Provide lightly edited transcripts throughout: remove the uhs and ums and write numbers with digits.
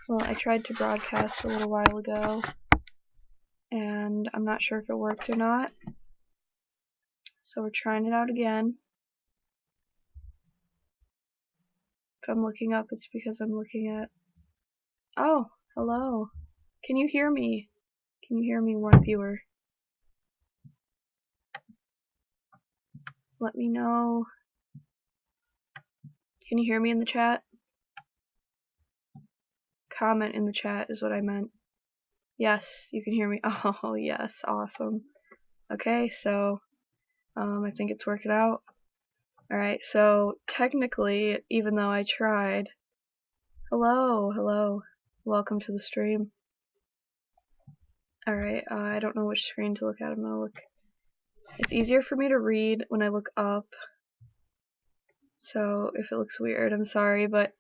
Well, I tried to broadcast a little while ago, and I'm not sure if it worked or not. So we're trying it out again. If I'm looking up, it's because I'm looking at... Oh, hello. Can you hear me? Can you hear me, one viewer? Let me know. Can you hear me in the chat? Comment in the chat is what I meant. Yes, you can hear me. Oh, yes, awesome. Okay, so I think it's working out. Alright, so technically, even though I tried... Hello. Welcome to the stream. Alright, I don't know which screen to look at. I'm gonna look... It's easier for me to read when I look up. So if it looks weird, I'm sorry, but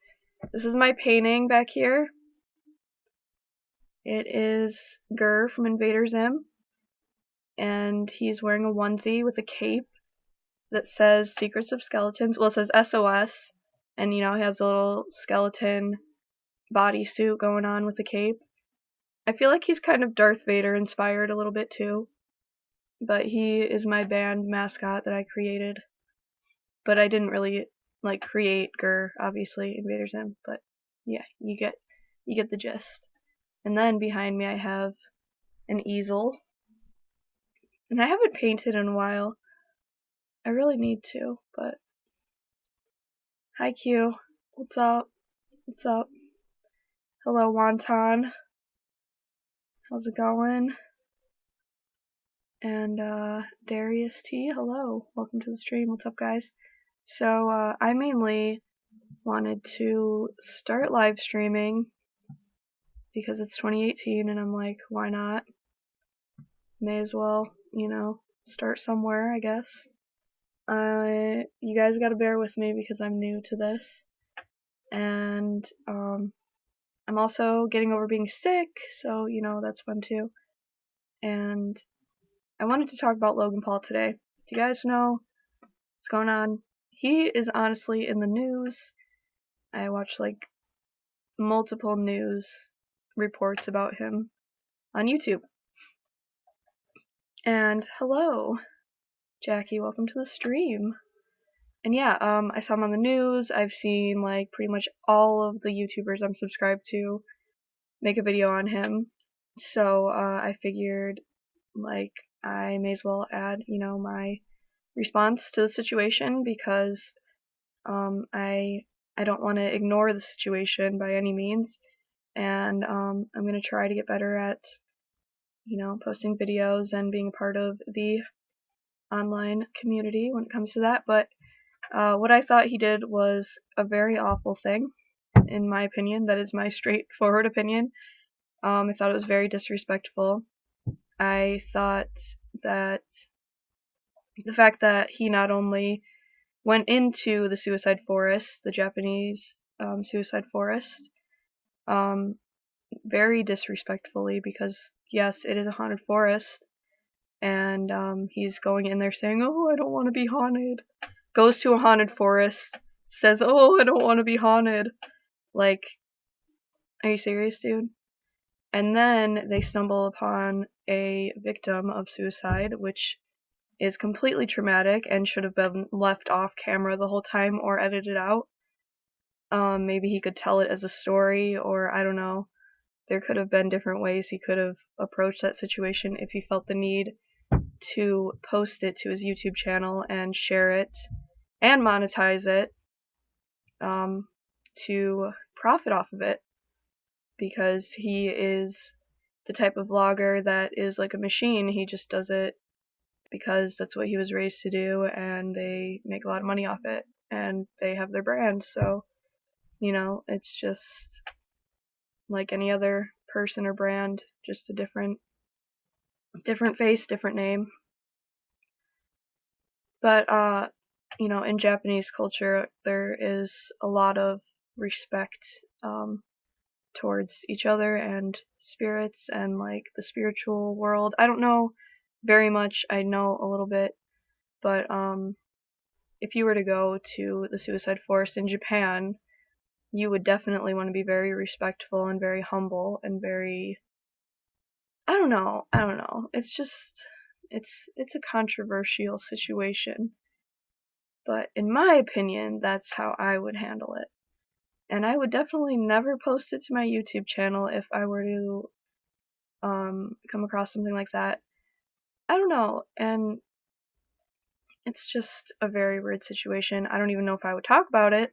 this is my painting back here. It is Gur from Invader Zim, and he's wearing a onesie with a cape that says Secrets of Skeletons. Well, it says SOS, and you know, he has a little skeleton bodysuit going on with a cape. I feel like he's kind of Darth Vader inspired a little bit too, but he is my band mascot that I created. But I didn't really like create Gur, obviously, Invader Zim, but yeah, you get the gist. And then behind me I have an easel, and I haven't painted in a while. I really need to, but hi Q, what's up? What's up? Hello Wonton, how's it going? And Darius T, hello, welcome to the stream. What's up, guys? So I mainly wanted to start live streaming because it's 2018 and I'm like, why not? May as well, you know, start somewhere, I guess. You guys gotta bear with me because I'm new to this, and I'm also getting over being sick, so you know, that's fun too. And I wanted to talk about Logan Paul today. Do you guys know what's going on? He is honestly in the news. I watched like multiple news reports about him on YouTube. And hello, Jackie, welcome to the stream. And yeah, I saw him on the news. I've seen like pretty much all of the YouTubers I'm subscribed to make a video on him. So I figured like I may as well add, you know, my response to the situation because I don't want to ignore the situation by any means, and I'm gonna try to get better at, you know, posting videos and being a part of the online community when it comes to that. But what I thought he did was a very awful thing, in my opinion. That is my straightforward opinion. I thought it was very disrespectful. I thought that the fact that he not only went into the suicide forest, the Japanese suicide forest, very disrespectfully, because yes, it is a haunted forest, and he's going in there saying, oh, I don't want to be haunted. Goes to a haunted forest, says, oh, I don't want to be haunted. Like, are you serious, dude? And then they stumble upon a victim of suicide, which is completely traumatic and should have been left off camera the whole time or edited out. Maybe he could tell it as a story, or I don't know. There could have been different ways he could have approached that situation if he felt the need to post it to his YouTube channel and share it and monetize it to profit off of it, because he is the type of vlogger that is like a machine. He just does it because that's what he was raised to do, and they make a lot of money off it, and they have their brand. So, you know, it's just like any other person or brand, just a different face, different name. But you know, in Japanese culture, there is a lot of respect towards each other and spirits and like the spiritual world. I don't know very much. I know a little bit, but if you were to go to the suicide forest in Japan, you would definitely want to be very respectful and very humble and very, I don't know. It's just, it's a controversial situation. But in my opinion, that's how I would handle it. And I would definitely never post it to my YouTube channel if I were to come across something like that. I don't know, and it's just a very weird situation. I don't even know if I would talk about it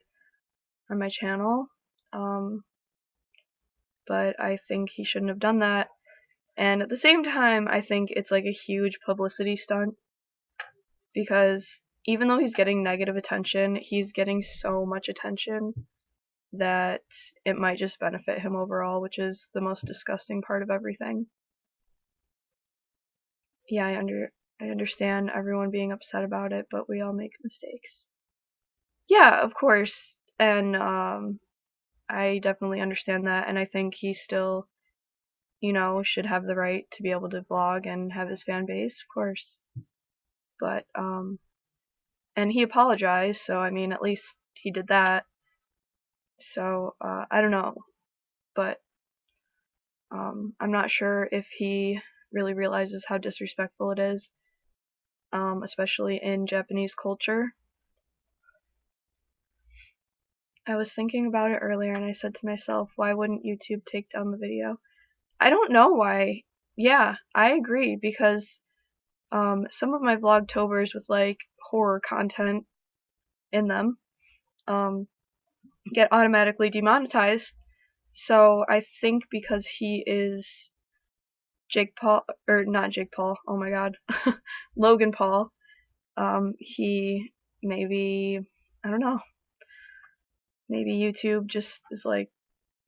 on my channel, um, but I think he shouldn't have done that. And at the same time, I think it's like a huge publicity stunt because even though he's getting negative attention, he's getting so much attention that it might just benefit him overall, which is the most disgusting part of everything. Yeah, I understand everyone being upset about it, but we all make mistakes. Yeah, of course. And I definitely understand that, and I think he still, should have the right to be able to vlog and have his fan base, of course. But and he apologized, so I mean, at least he did that. So I don't know, but I'm not sure if he really realizes how disrespectful it is, especially in Japanese culture. I was thinking about it earlier and I said to myself, why wouldn't YouTube take down the video? I don't know why. Yeah, I agree because some of my vlogtobers with like horror content in them get automatically demonetized. So I think because he is Jake Paul, or not Jake Paul, oh my god, Logan Paul, he maybe, I don't know, maybe YouTube just is like,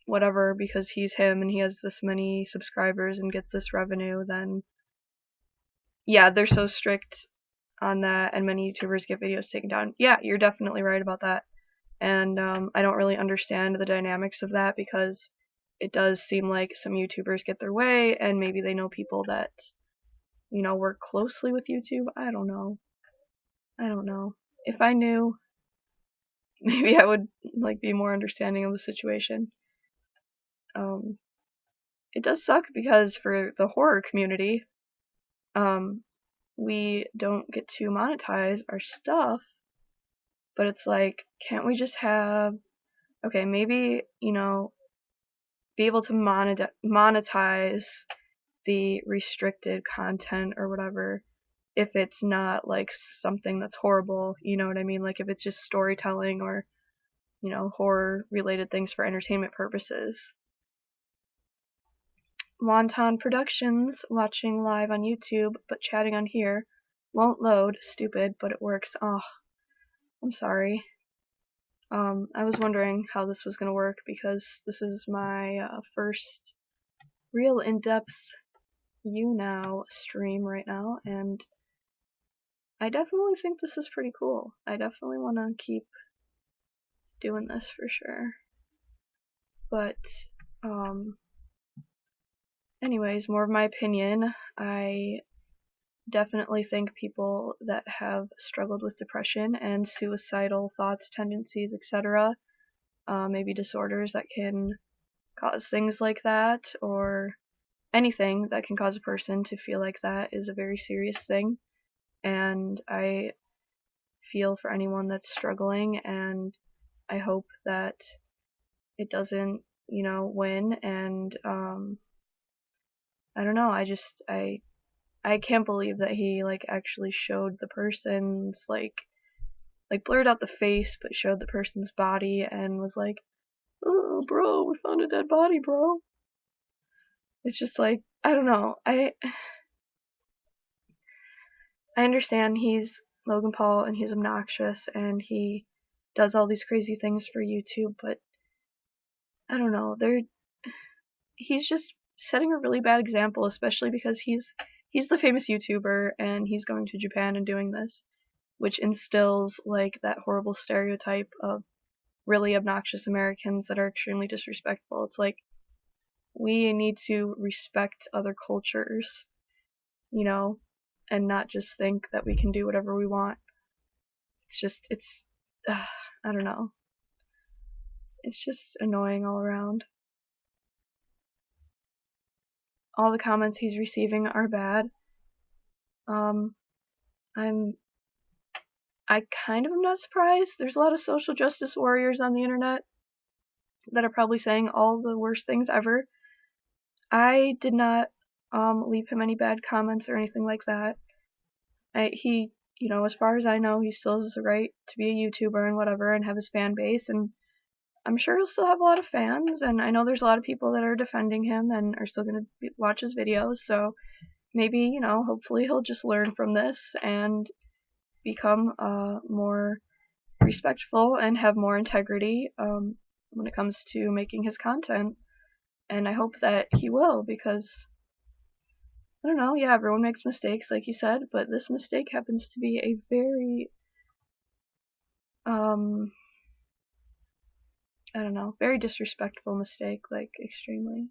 whatever, because he's him and he has this many subscribers and gets this revenue, then yeah, they're so strict on that and many YouTubers get videos taken down. Yeah, you're definitely right about that. And I don't really understand the dynamics of that because it does seem like some YouTubers get their way and maybe they know people that, work closely with YouTube. I don't know. If I knew, maybe I would like be more understanding of the situation. It does suck because for the horror community, we don't get to monetize our stuff, but it's like, can't we just have, okay, maybe, be able to monetize the restricted content or whatever if it's not like something that's horrible, you know what I mean? Like if it's just storytelling or, horror related things for entertainment purposes. Wonton Productions, watching live on YouTube, but chatting on here. Won't load, stupid, but it works. Oh, I'm sorry. I was wondering how this was going to work because this is my first real in-depth YouNow stream right now, and I definitely think this is pretty cool. I definitely want to keep doing this for sure. But, anyways, more of my opinion. I definitely think people that have struggled with depression and suicidal thoughts, tendencies, etc., maybe disorders that can cause things like that, or anything that can cause a person to feel like that is a very serious thing. And I feel for anyone that's struggling, and I hope that it doesn't, win. And I don't know, I can't believe that he like actually showed the person's like blurred out the face but showed the person's body and was like, oh bro, we found a dead body, bro. It's just like, I don't know. I understand he's Logan Paul and he's obnoxious and he does all these crazy things for YouTube, but I don't know. He's just setting a really bad example, especially because he's the famous YouTuber and he's going to Japan and doing this, which instills like that horrible stereotype of really obnoxious Americans that are extremely disrespectful. It's like, we need to respect other cultures, and not just think that we can do whatever we want. It's just, I don't know. it's just annoying all around. All the comments he's receiving are bad. I kind of am not surprised. There's a lot of social justice warriors on the internet that are probably saying all the worst things ever. I did not leave him any bad comments or anything like that. He, as far as I know, he still has the right to be a YouTuber and whatever and have his fan base, and I'm sure he'll still have a lot of fans, and I know there's a lot of people that are defending him and are still going to watch his videos, so maybe, hopefully he'll just learn from this and become more respectful and have more integrity when it comes to making his content. And I hope that he will, because I don't know, yeah, everyone makes mistakes like you said, but this mistake happens to be a very I don't know, very disrespectful mistake, like extremely.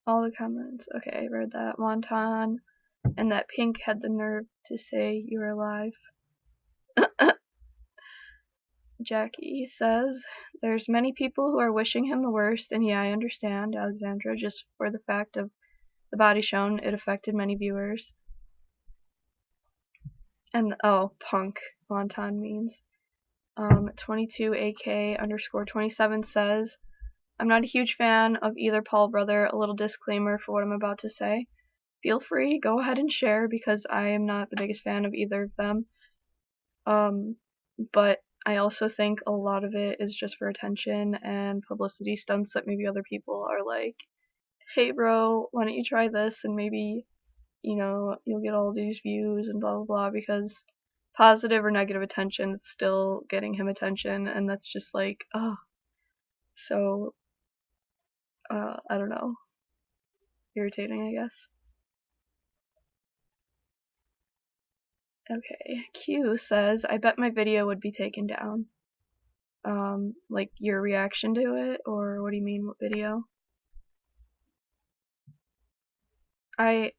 All the comments. Okay, I read that. Wonton and that pink had the nerve to say you're alive. Jackie says, there's many people who are wishing him the worst, and yeah, I understand, Alexandra, just for the fact of the body shown, it affected many viewers. And, oh, punk, Wonton means. 22AK_27 says, I'm not a huge fan of either Paul brother. A little disclaimer for what I'm about to say. Feel free, go ahead and share, because I am not the biggest fan of either of them. But I also think a lot of it is just for attention and publicity stunts that maybe other people are like, hey bro, why don't you try this and maybe, you'll get all these views and blah blah blah, because positive or negative attention, it's still getting him attention, and that's just like, so, I don't know, irritating, I guess. Okay, Q says, I bet my video would be taken down. Like your reaction to it, or what do you mean, what video? Okay,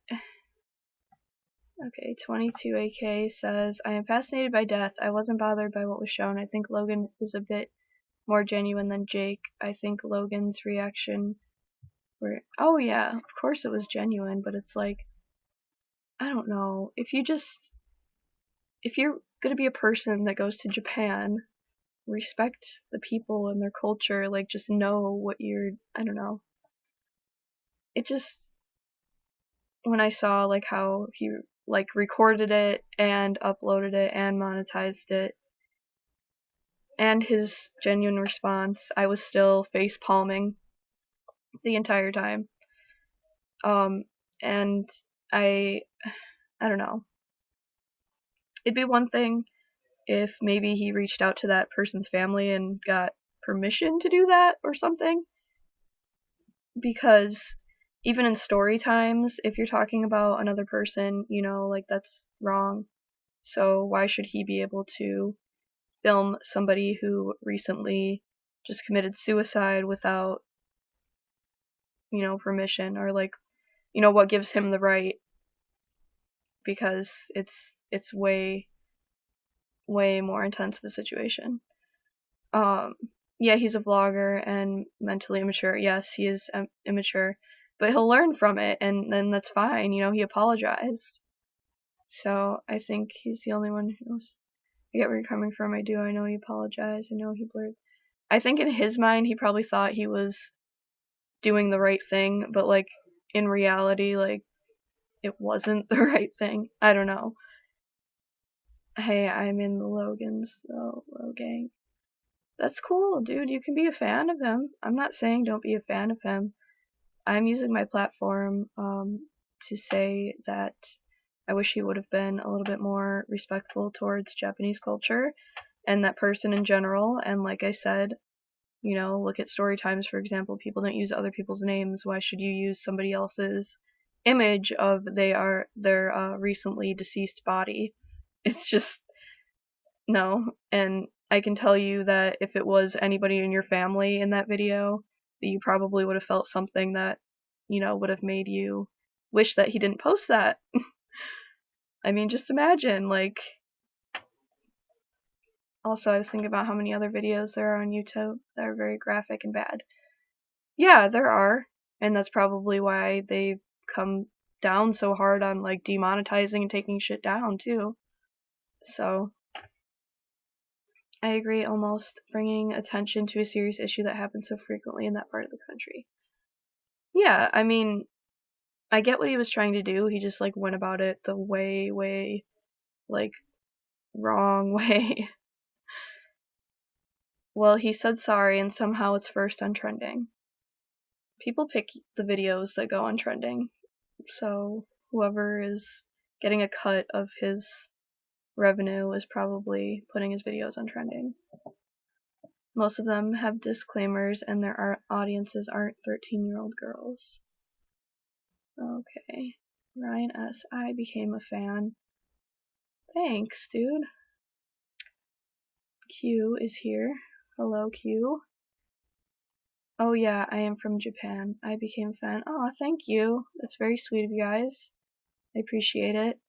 22AK says, I am fascinated by death. I wasn't bothered by what was shown. I think Logan is a bit more genuine than Jake. I think Logan's reaction oh yeah, of course it was genuine, but it's like, I don't know, if you're gonna be a person that goes to Japan, respect the people and their culture, like just know what I don't know. It just, when I saw like how he like recorded it and uploaded it and monetized it, and his genuine response, I was still face palming the entire time. And I don't know. It'd be one thing if maybe he reached out to that person's family and got permission to do that or something, because even in story times, if you're talking about another person, like that's wrong. So why should he be able to film somebody who recently just committed suicide without, permission, or like, what gives him the right? Because it's way more intense of a situation. Yeah, he's a vlogger and mentally immature. Yes, he is immature, but he'll learn from it, and then that's fine. He apologized. So I think he's the only one who knows. I get where you're coming from. I do. I know he apologized. I know he blurred. I think in his mind, he probably thought he was doing the right thing, but like in reality, like it wasn't the right thing. I don't know. Hey, I'm in the Logans, though, Logang. That's cool, dude. You can be a fan of him. I'm not saying don't be a fan of him. I'm using my platform to say that I wish he would have been a little bit more respectful towards Japanese culture and that person in general. And like I said, look at story times, for example. People don't use other people's names. Why should you use somebody else's image of their recently deceased body? It's just, no. And I can tell you that if it was anybody in your family in that video, that you probably would have felt something that, would have made you wish that he didn't post that. I mean, just imagine, like, Also, I was thinking about how many other videos there are on YouTube that are very graphic and bad. Yeah, there are, and that's probably why they come down so hard on like demonetizing and taking shit down too. So I agree, almost bringing attention to a serious issue that happens so frequently in that part of the country. Yeah, I mean, I get what he was trying to do. He just like went about it the way like wrong way. Well, he said sorry and somehow it's first on trending. People pick the videos that go on trending. So whoever is getting a cut of his revenue is probably putting his videos on trending. Most of them have disclaimers and their audiences aren't 13-year-old girls. Okay. Ryan S. I became a fan. Thanks, dude. Q is here. Hello, Q. Oh yeah, I am from Japan. I became a fan. Aw, thank you. That's very sweet of you guys. I appreciate it.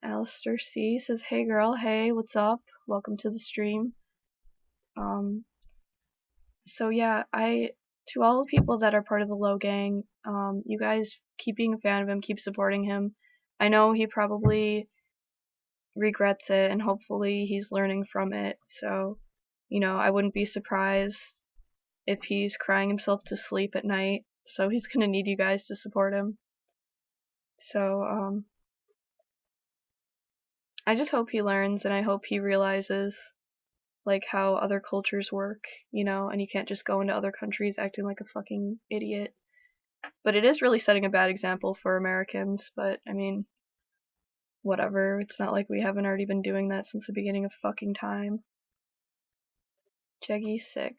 Alistair C says, hey girl, hey, what's up? Welcome to the stream. So yeah, to all the people that are part of the Low Gang, you guys keep being a fan of him, keep supporting him. I know he probably regrets it and hopefully he's learning from it. So, I wouldn't be surprised if he's crying himself to sleep at night. So he's gonna need you guys to support him. So, I just hope he learns and I hope he realizes like how other cultures work, and you can't just go into other countries acting like a fucking idiot. But it is really setting a bad example for Americans, but I mean, whatever. It's not like we haven't already been doing that since the beginning of fucking time. Jeggy6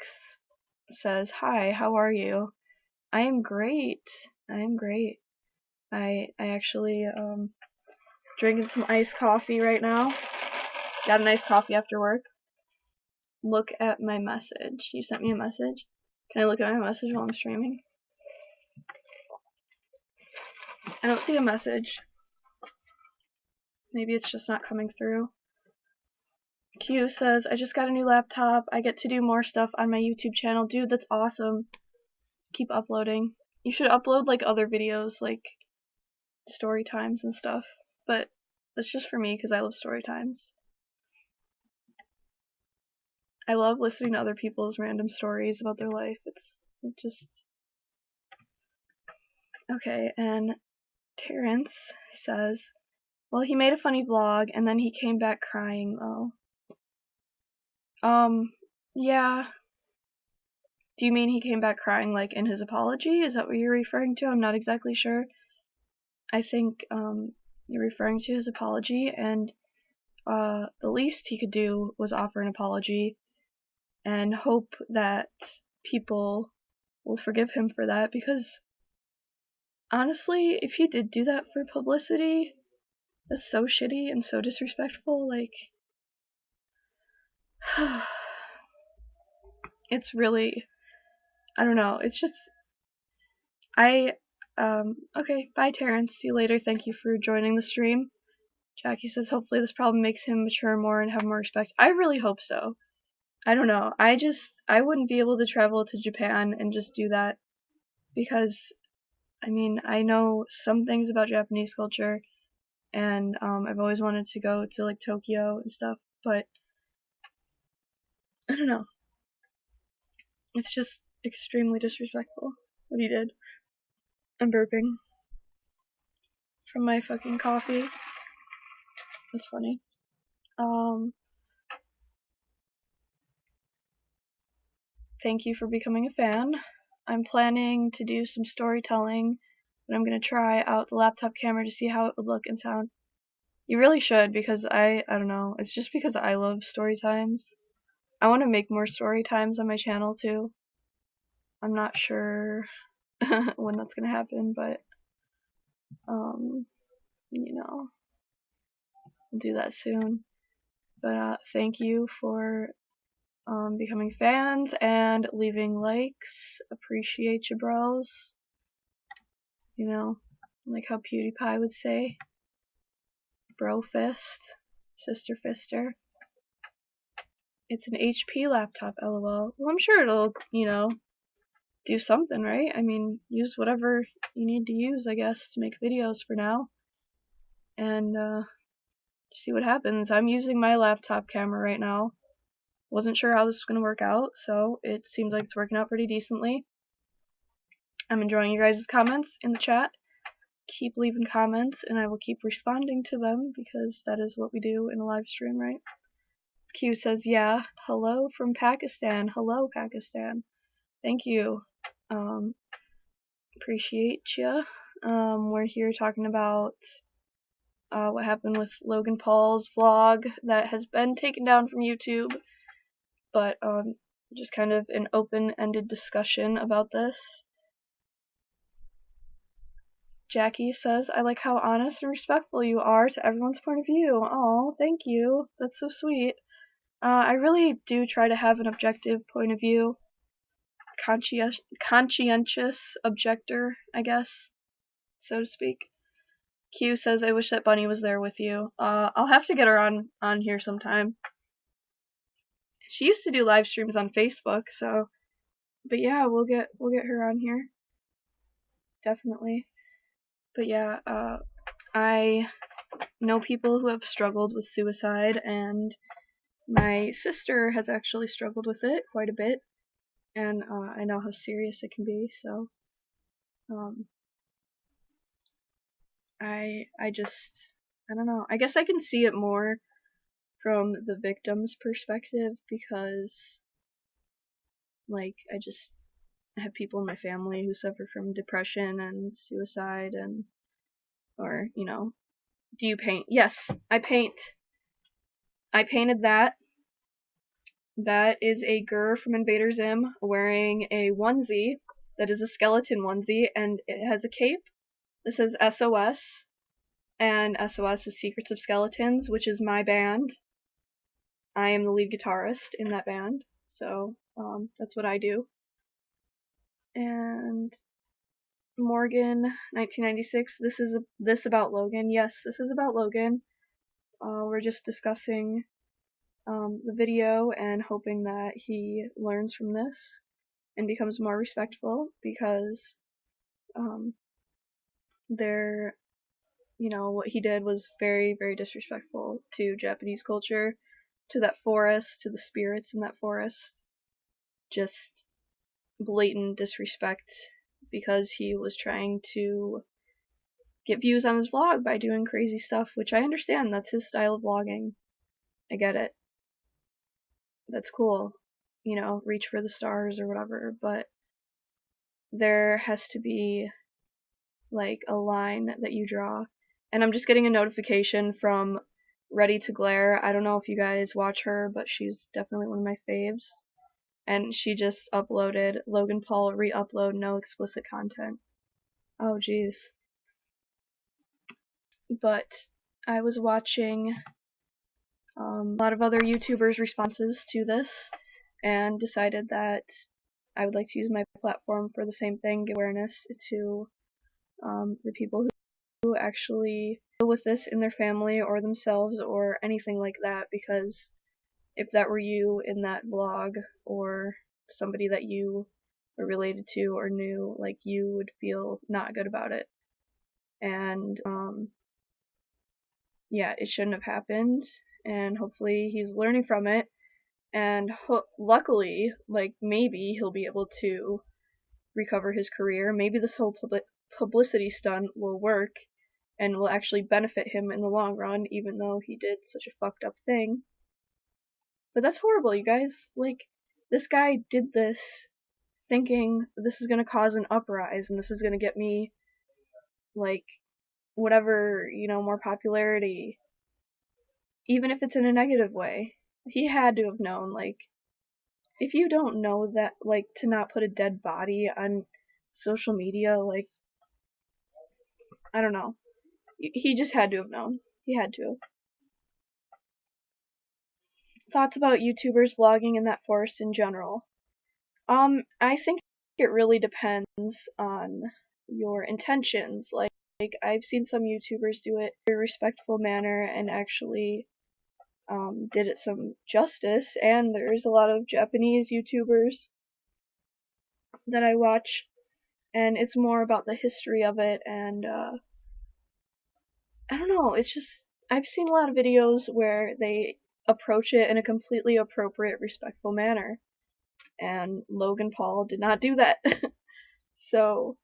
says, hi, how are you? I am great. I actually, drinking some iced coffee right now. Got an iced coffee after work. Look at my message. You sent me a message? Can I look at my message while I'm streaming? I don't see a message. Maybe it's just not coming through. Q says, I just got a new laptop. I get to do more stuff on my YouTube channel. Dude, that's awesome. Keep uploading. You should upload like other videos, like story times and stuff. But that's just for me because I love story times. I love listening to other people's random stories about their life. It's just... Okay, and Terrence says, well, he made a funny vlog and then he came back crying though. Yeah. Do you mean he came back crying like in his apology? Is that what you're referring to? I'm not exactly sure. I think you're referring to his apology, and the least he could do was offer an apology and hope that people will forgive him for that, because honestly, if he did do that for publicity, that's so shitty and so disrespectful. Like, it's really, I don't know, it's just, okay, bye Terrence, see you later, thank you for joining the stream. Jackie says, hopefully this problem makes him mature more and have more respect. I really hope so. I don't know, I wouldn't be able to travel to Japan and just do that, because, I mean, I know some things about Japanese culture, and, I've always wanted to go to, like, Tokyo and stuff, but, I don't know. It's just extremely disrespectful what he did. I'm burping from my fucking coffee. That's funny. Thank you for becoming a fan. I'm planning to do some storytelling, but I'm gonna try out the laptop camera to see how it would look and sound. You really should, because I don't know, it's just because I love story times. I want to make more story times on my channel too. I'm not sure when that's gonna happen, but I'll do that soon. But thank you for becoming fans and leaving likes. Appreciate you, bros. Like how PewDiePie would say. Bro fist. Sister fister. It's an HP laptop, lol. Well, I'm sure it'll, do something, right? I mean, use whatever you need to use, I guess, to make videos for now. And, see what happens. I'm using my laptop camera right now. Wasn't sure how this was going to work out, so it seems like it's working out pretty decently. I'm enjoying your guys' comments in the chat. Keep leaving comments, and I will keep responding to them, because that is what we do in a live stream, right? Q says, yeah, hello from Pakistan. Hello, Pakistan. Thank you. Appreciate ya. We're here talking about what happened with Logan Paul's vlog that has been taken down from YouTube, but just kind of an open-ended discussion about this. Jackie says, I like how honest and respectful you are to everyone's point of view. Oh, thank you. That's so sweet. I really do try to have an objective point of view. Conscientious objector, I guess, so to speak. Q says, I wish that Bunny was there with you. I'll have to get her on here sometime. She used to do live streams on Facebook, so, but yeah, we'll get her on here. Definitely. But yeah, I know people who have struggled with suicide, and my sister has actually struggled with it quite a bit, and I know how serious it can be, so I don't know. I guess I can see it more from the victim's perspective, because like I have people in my family who suffer from depression and suicide, and or do you paint? Yes, I paint. I painted that. That is a Gur from Invader Zim wearing a onesie that is a skeleton onesie, and it has a cape. This says SOS, and SOS is Secrets of Skeletons, which is my band. I am the lead guitarist in that band, so that's what I do. And Morgan, 1996. This about Logan. Yes, this is about Logan. We're just discussing the video and hoping that he learns from this and becomes more respectful, because what he did was very, very disrespectful to Japanese culture, to that forest, to the spirits in that forest. Just blatant disrespect, because he was trying to get views on his vlog by doing crazy stuff, which I understand. That's his style of vlogging. I get it. That's cool. Reach for the stars or whatever, but there has to be like a line that you draw. And I'm just getting a notification from Ready to Glare. I don't know if you guys watch her, but she's definitely one of my faves. And she just uploaded Logan Paul re-upload no explicit content. Oh jeez. But I was watching a lot of other YouTubers' responses to this, and decided that I would like to use my platform for the same thing, give awareness to the people who actually deal with this in their family or themselves or anything like that, because if that were you in that vlog, or somebody that you were related to or knew, like, you would feel not good about it. And yeah, it shouldn't have happened, and hopefully he's learning from it, and luckily, like, maybe he'll be able to recover his career. Maybe this whole publicity stunt will work and will actually benefit him in the long run, even though he did such a fucked up thing. But that's horrible, you guys. Like, this guy did this thinking this is gonna cause an uprise, and this is gonna get me, like, whatever, more popularity, even if it's in a negative way. He had to have known, like, if you don't know that, like, to not put a dead body on social media, like, I don't know. He just had to have known. He had to. Thoughts about YouTubers vlogging in that forest in general? I think it really depends on your intentions. Like I've seen some YouTubers do it in a respectful manner and actually did it some justice, and there's a lot of Japanese YouTubers that I watch, and it's more about the history of it, and I don't know, it's just, I've seen a lot of videos where they approach it in a completely appropriate, respectful manner, and Logan Paul did not do that. So,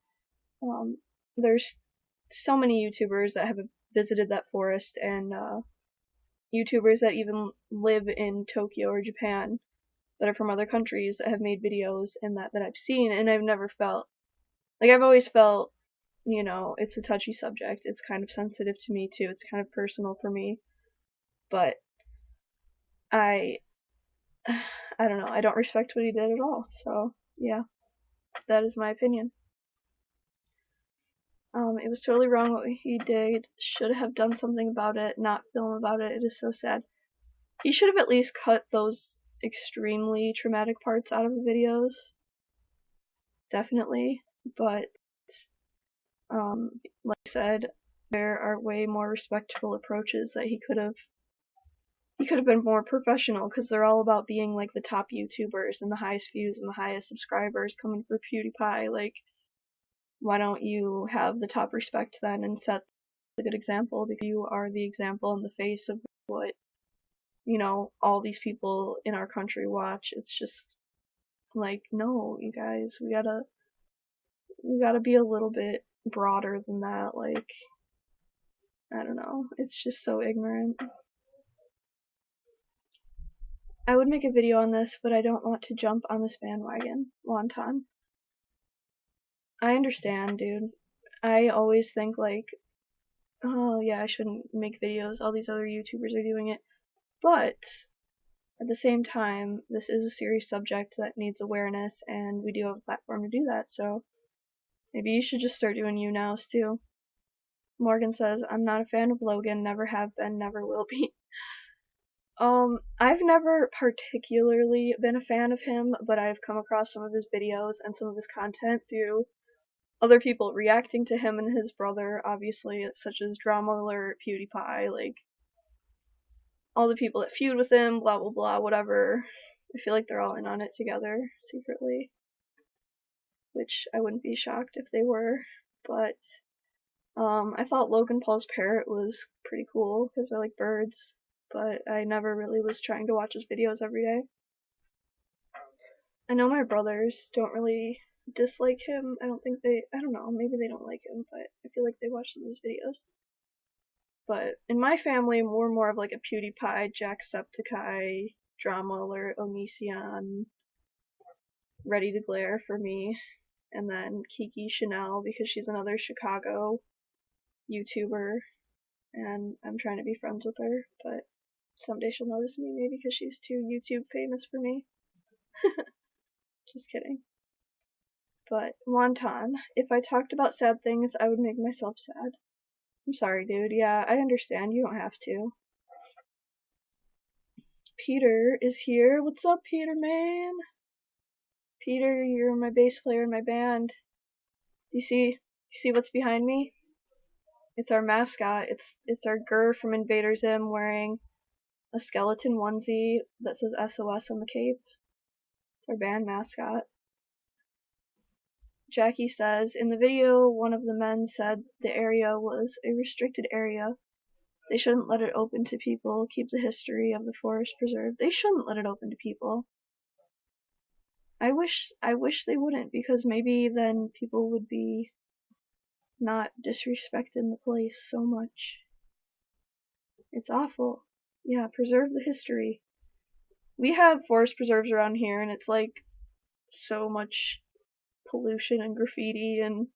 there's so many YouTubers that have visited that forest, and YouTubers that even live in Tokyo or Japan that are from other countries that have made videos and that I've seen, and I've never felt, like, I've always felt, you know, it's a touchy subject, it's kind of sensitive to me too, it's kind of personal for me, but I I don't know, I don't respect what he did at all, so yeah, that is my opinion. It was totally wrong what he did, should have done something about it, not film about it, it is so sad. He should have at least cut those extremely traumatic parts out of the videos, definitely, but like I said, there are way more respectful approaches that he could have been more professional, because they're all about being like the top YouTubers and the highest views and the highest subscribers coming for PewDiePie. Like, why don't you have the top respect then and set a good example, because you are the example in the face of what, you know, all these people in our country watch. It's just like, no, you guys, we gotta be a little bit broader than that. Like, I don't know, it's just so ignorant. I would make a video on this, but I don't want to jump on this bandwagon. Wonton. I understand, dude. I always think like, oh yeah, I shouldn't make videos, all these other YouTubers are doing it. But at the same time, this is a serious subject that needs awareness, and we do have a platform to do that, so maybe you should just start doing YouNows too. Morgan says, I'm not a fan of Logan, never have been, never will be. I've never particularly been a fan of him, but I've come across some of his videos and some of his content through other people reacting to him and his brother, obviously, such as Drama Alert, PewDiePie, like, all the people that feud with him, blah blah blah, whatever. I feel like they're all in on it together, secretly. Which I wouldn't be shocked if they were, but I thought Logan Paul's parrot was pretty cool, because I like birds, but I never really was trying to watch his videos every day. I know my brothers don't really dislike him. I don't know, maybe they don't like him, but I feel like they watch his videos. But in my family, we're more of like a PewDiePie, Jacksepticeye, Drama Alert, Onision, Ready to Glare for me, and then Kiki Chanel, because she's another Chicago YouTuber, and I'm trying to be friends with her, but someday she'll notice me, maybe because she's too YouTube famous for me. Just kidding. But Wonton, if I talked about sad things, I would make myself sad. I'm sorry, dude. Yeah, I understand. You don't have to. Peter is here. What's up, Peter, man? Peter, you're my bass player in my band. You see what's behind me? It's our mascot. It's our Gur from Invader Zim wearing a skeleton onesie that says SOS on the cape. It's our band mascot. Jackie says, in the video, one of the men said the area was a restricted area. They shouldn't let it open to people, keep the history of the forest preserved. They shouldn't let it open to people. I wish they wouldn't, because maybe then people would be not disrespecting the place so much. It's awful. Yeah, preserve the history. We have forest preserves around here, and it's like so much pollution and graffiti and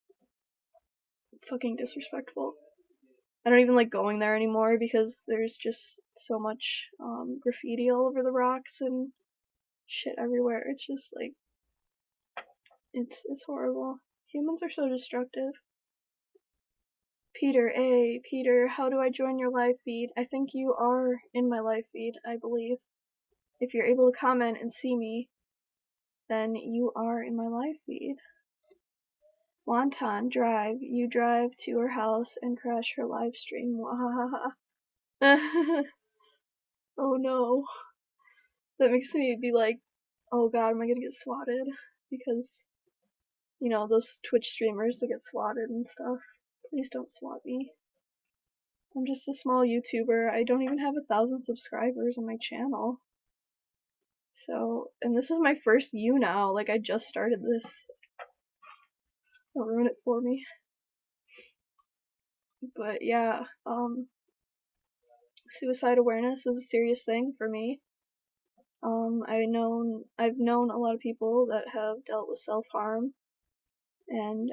fucking disrespectful. I don't even like going there anymore because there's just so much graffiti all over the rocks and shit everywhere. It's just like, it's horrible. Humans are so destructive. Peter, Peter, how do I join your live feed? I think you are in my live feed, I believe. If you're able to comment and see me, then you are in my live feed. Wonton, drive. You drive to her house and crash her live stream. Wahahaha. Oh no. That makes me be like, oh god, am I gonna get swatted? Because, you know, those Twitch streamers that get swatted and stuff. Please don't swat me. I'm just a small YouTuber. I don't even have 1,000 subscribers on my channel. So, and this is my first YouNow. Like, I just started this. Don't ruin it for me. But yeah, suicide awareness is a serious thing for me. I've known a lot of people that have dealt with self-harm, and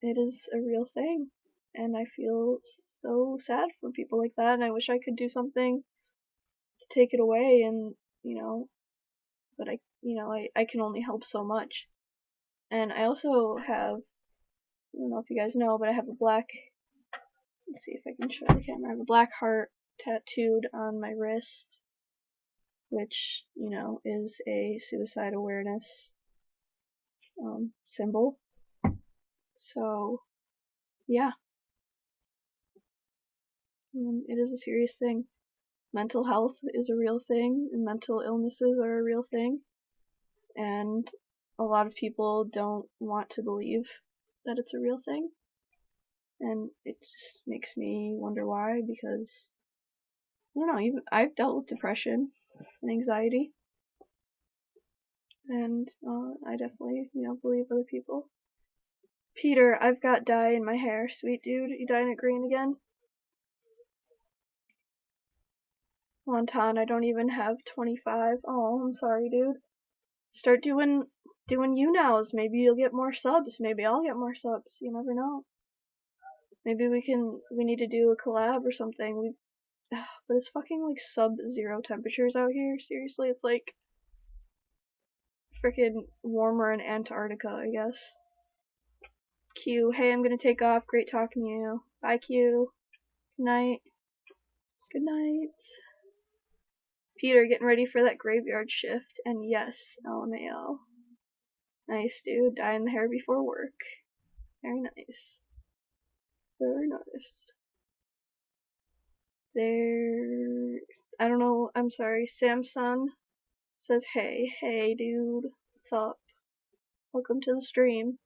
it is a real thing. And I feel so sad for people like that, and I wish I could do something to take it away, and, you know, but I can only help so much. And I also have, I don't know if you guys know, but I have a black, let's see if I can show the camera, I have a black heart tattooed on my wrist, which, you know, is a suicide awareness symbol. So, yeah, it is a serious thing. Mental health is a real thing, and mental illnesses are a real thing, and a lot of people don't want to believe that it's a real thing, and it just makes me wonder why, because, I don't know, even I've dealt with depression and anxiety, and I definitely, you know, believe other people. Peter, I've got dye in my hair, sweet dude. You dyeing it green again? Wonton, I don't even have 25. Oh, I'm sorry, dude. Start doing YouNows. Maybe you'll get more subs. Maybe I'll get more subs. You never know. Maybe we need to do a collab or something. But it's fucking like sub-zero temperatures out here. Seriously, it's like freaking warmer in Antarctica, I guess. Q, hey, I'm gonna take off. Great talking to you. Bye, Q. Good night. Good night. Peter, getting ready for that graveyard shift. And yes, LMAO. Nice, dude. Dyeing the hair before work. Very nice. Very nice. There. I don't know. I'm sorry. Samsung says, hey, dude. What's up? Welcome to the stream.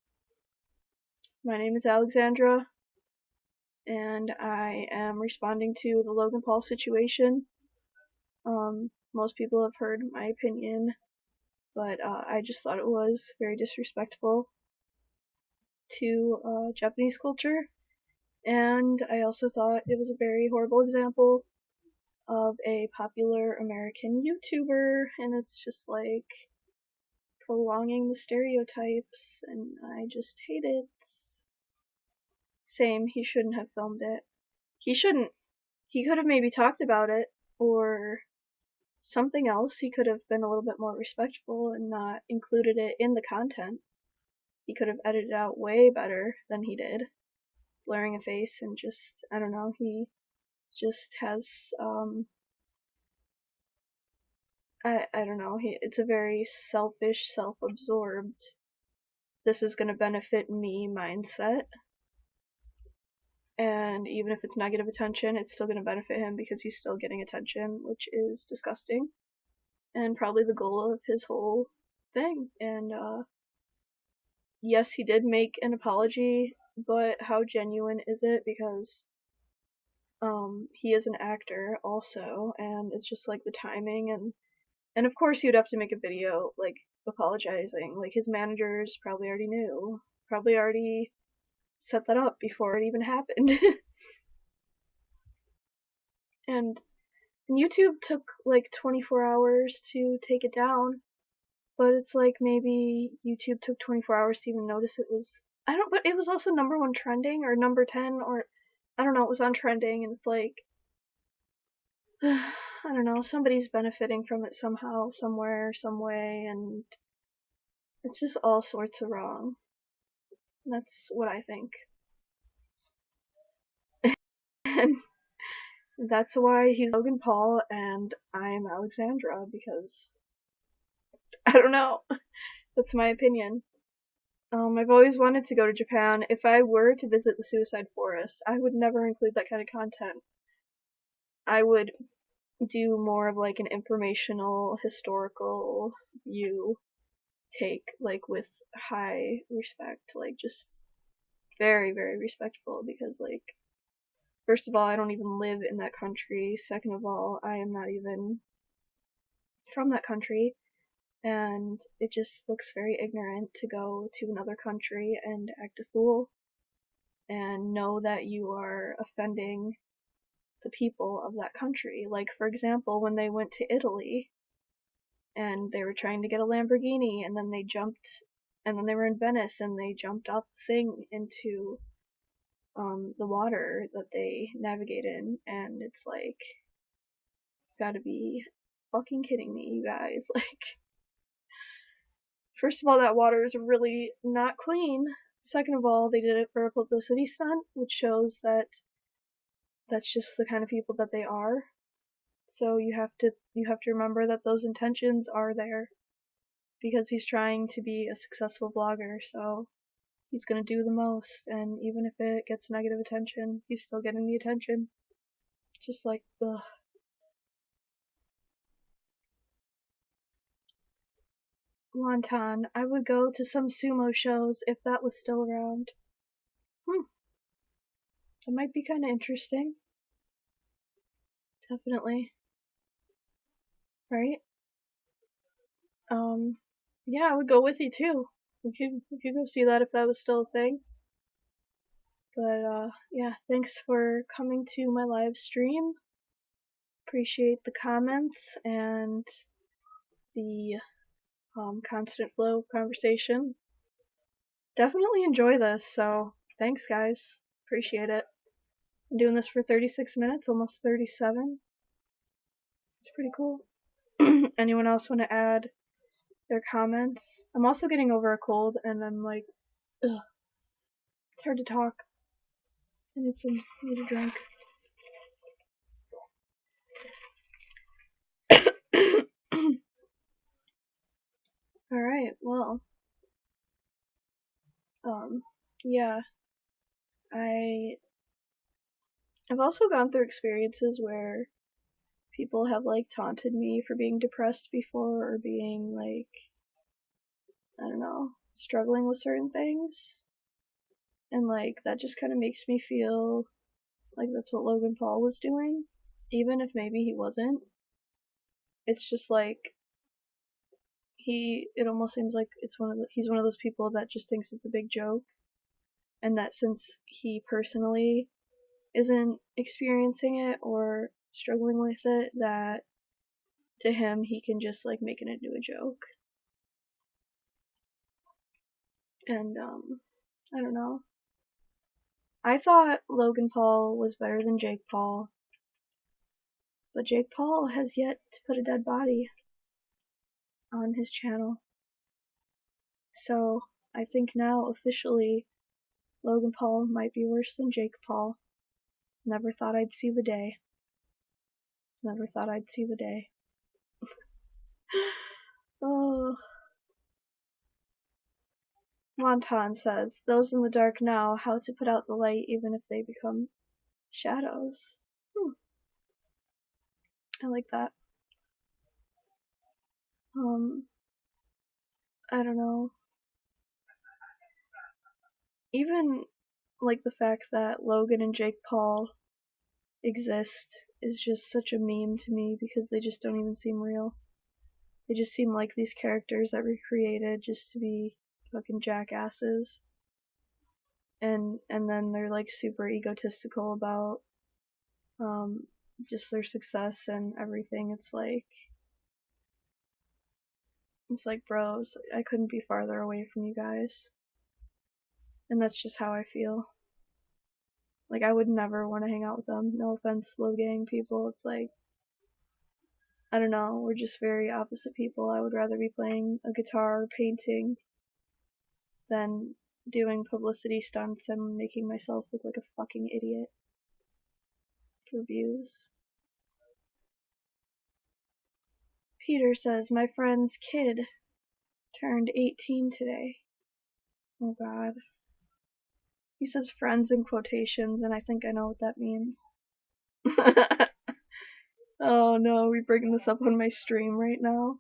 My name is Alexandra, and I am responding to the Logan Paul situation. Most people have heard my opinion, but I just thought it was very disrespectful to Japanese culture, and I also thought it was a very horrible example of a popular American YouTuber, and it's just like prolonging the stereotypes, and I just hate it. Same, he shouldn't have filmed it. He shouldn't. He could have maybe talked about it, or something else. He could have been a little bit more respectful and not included it in the content. He could have edited it out way better than he did, blurring a face and just, I don't know, he just has, I don't know, it's a very selfish, self-absorbed, this is gonna benefit me mindset. And even if it's negative attention, it's still gonna benefit him because he's still getting attention, which is disgusting. And probably the goal of his whole thing. And yes, he did make an apology, but how genuine is it? Because he is an actor also, and it's just like the timing, and of course he would have to make a video like apologizing. Like his managers probably already knew, probably already set that up before it even happened. and YouTube took like 24 hours to take it down, but it's like maybe YouTube took 24 hours to even notice it was, I don't, but it was also #1 trending, or number 10, or I don't know, it was on trending, and it's like, I don't know, somebody's benefiting from it somehow, somewhere, some way, and it's just all sorts of wrong. That's what I think. And that's why he's Logan Paul and I'm Alexandra, because I don't know. That's my opinion. I've always wanted to go to Japan. If I were to visit the suicide forest, I would never include that kind of content. I would do more of like an informational, historical view take, like with high respect, like just very, very respectful, because like, first of all, I don't even live in that country. Second of all, I am not even from that country, and it just looks very ignorant to go to another country and act a fool and know that you are offending the people of that country. Like, for example, when they went to Italy and they were trying to get a Lamborghini, and then they were in Venice and they jumped off the thing into the water that they navigate in, and it's like, gotta be fucking kidding me, you guys. Like, first of all, that water is really not clean. Second of all, they did it for a publicity stunt, which shows that that's just the kind of people that they are. So you have to remember that those intentions are there, because he's trying to be a successful vlogger, so he's gonna do the most, and even if it gets negative attention, he's still getting the attention. Just like, ugh. Wonton, I would go to some sumo shows if that was still around. That might be kinda interesting. Definitely. Right? Yeah, I would go with you too. We could go see that if that was still a thing. But yeah, thanks for coming to my live stream. Appreciate the comments and the constant flow of conversation. Definitely enjoy this, so thanks guys. Appreciate it. I'm doing this for 36 minutes, almost 37. It's pretty cool. Anyone else want to add their comments? I'm also getting over a cold, and I'm like, ugh, it's hard to talk. I need a drink. Alright, well, yeah, I've also gone through experiences where people have like taunted me for being depressed before, or being like, I don't know, struggling with certain things. And like, that just kind of makes me feel like that's what Logan Paul was doing, even if maybe he wasn't. It's just like, it almost seems like he's one of those people that just thinks it's a big joke, and that since he personally isn't experiencing it or struggling with it, that to him he can just like make it into a joke. And I don't know. I thought Logan Paul was better than Jake Paul, but Jake Paul has yet to put a dead body on his channel. So I think now officially Logan Paul might be worse than Jake Paul. Never thought I'd see the day. Never thought I'd see the day. Oh. Wonton says, those in the dark know how to put out the light even if they become shadows. I like that. I don't know. Even like the fact that Logan and Jake Paul exist is just such a meme to me, because they just don't even seem real. They just seem like these characters that were created just to be fucking jackasses. And then they're like super egotistical about just their success and everything. It's like, bros, I couldn't be farther away from you guys. And that's just how I feel. Like, I would never want to hang out with them. No offense, low gang people. It's like, I don't know, we're just very opposite people. I would rather be playing a guitar or painting than doing publicity stunts and making myself look like a fucking idiot for views. Peter says, my friend's kid turned 18 today. Oh god. He says friends in quotations, and I think I know what that means. Oh no, we're bringing this up on my stream right now.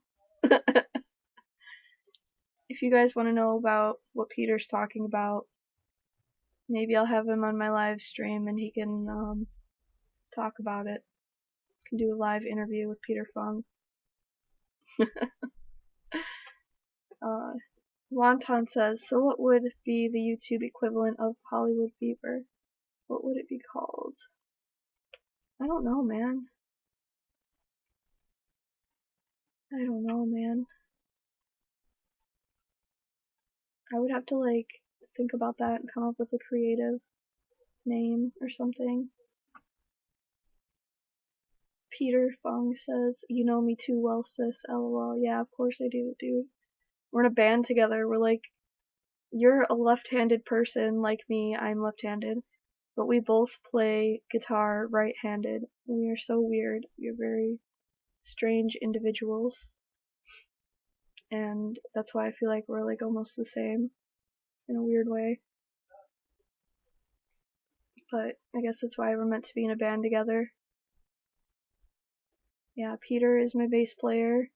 If you guys want to know about what Peter's talking about, maybe I'll have him on my live stream and he can talk about it. Can do a live interview with Peter Fung. Wonton says, so what would be the YouTube equivalent of Hollywood Fever? What would it be called? I don't know, man. I don't know, man. I would have to, like, think about that and come up with a creative name or something. Peter Fung says, you know me too well, sis, lol. Yeah, of course I do, dude. We're in a band together. We're like, you're a left-handed person like me. I'm left-handed. But we both play guitar right-handed. We are so weird. We're very strange individuals. And that's why I feel like we're like almost the same in a weird way. But I guess that's why we're meant to be in a band together. Yeah, Peter is my bass player,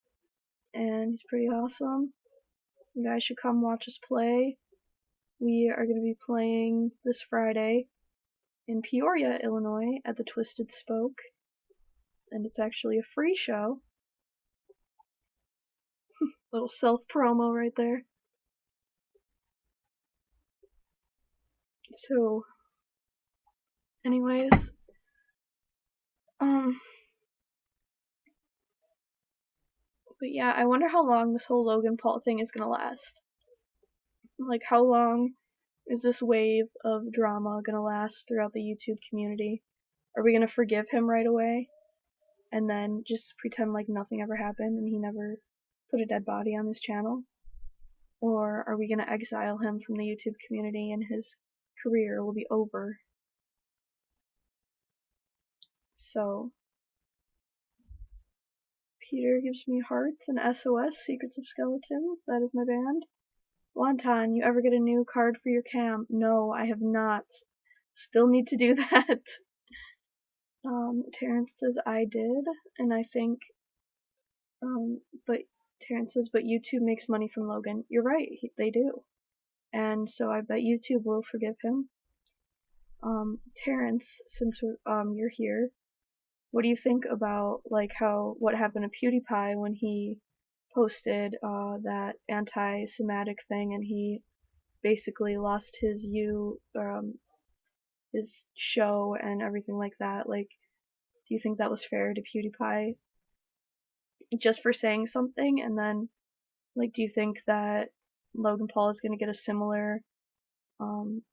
and he's pretty awesome. You guys should come watch us play. We are going to be playing this Friday in Peoria, Illinois at the Twisted Spoke, and it's actually a free show. Little self-promo right there. So, anyways, but yeah, I wonder how long this whole Logan Paul thing is gonna last. Like, how long is this wave of drama gonna last throughout the YouTube community? Are we gonna forgive him right away? And then just pretend like nothing ever happened and he never put a dead body on his channel? Or are we gonna exile him from the YouTube community and his career will be over? So, Peter gives me hearts and SOS, Secrets of Skeletons, that is my band. Wonton, you ever get a new card for your cam? No, I have not. Still need to do that. Terrence says I did, and I think, but Terrence says, but YouTube makes money from Logan. You're right, they do. And so I bet YouTube will forgive him. Terrence, since you're here, what do you think about like what happened to PewDiePie when he posted that anti-Semitic thing and he basically lost his his show and everything like that? Like, do you think that was fair to PewDiePie just for saying something? And then, like, do you think that Logan Paul is gonna get a similar, you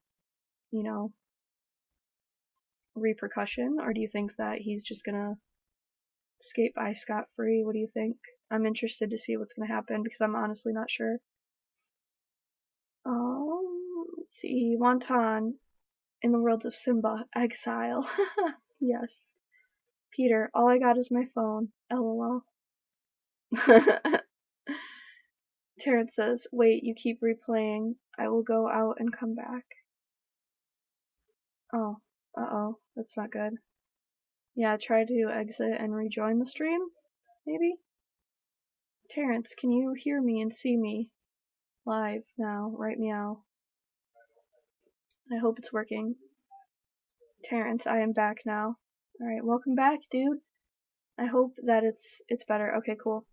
know, repercussion, or do you think that he's just gonna escape by scot-free? What do you think? I'm interested to see what's gonna happen because I'm honestly not sure. Let's see. Wonton, in the world of Simba, exile. Yes. Peter, all I got is my phone. LOL. Terrence says, wait, you keep replaying. I will go out and come back. Oh, uh-oh. That's not good. Yeah, try to exit and rejoin the stream, maybe? Terrence, can you hear me and see me? Live now, right meow. I hope it's working. Terrence, I am back now. Alright, welcome back, dude. I hope that it's better. Okay, cool.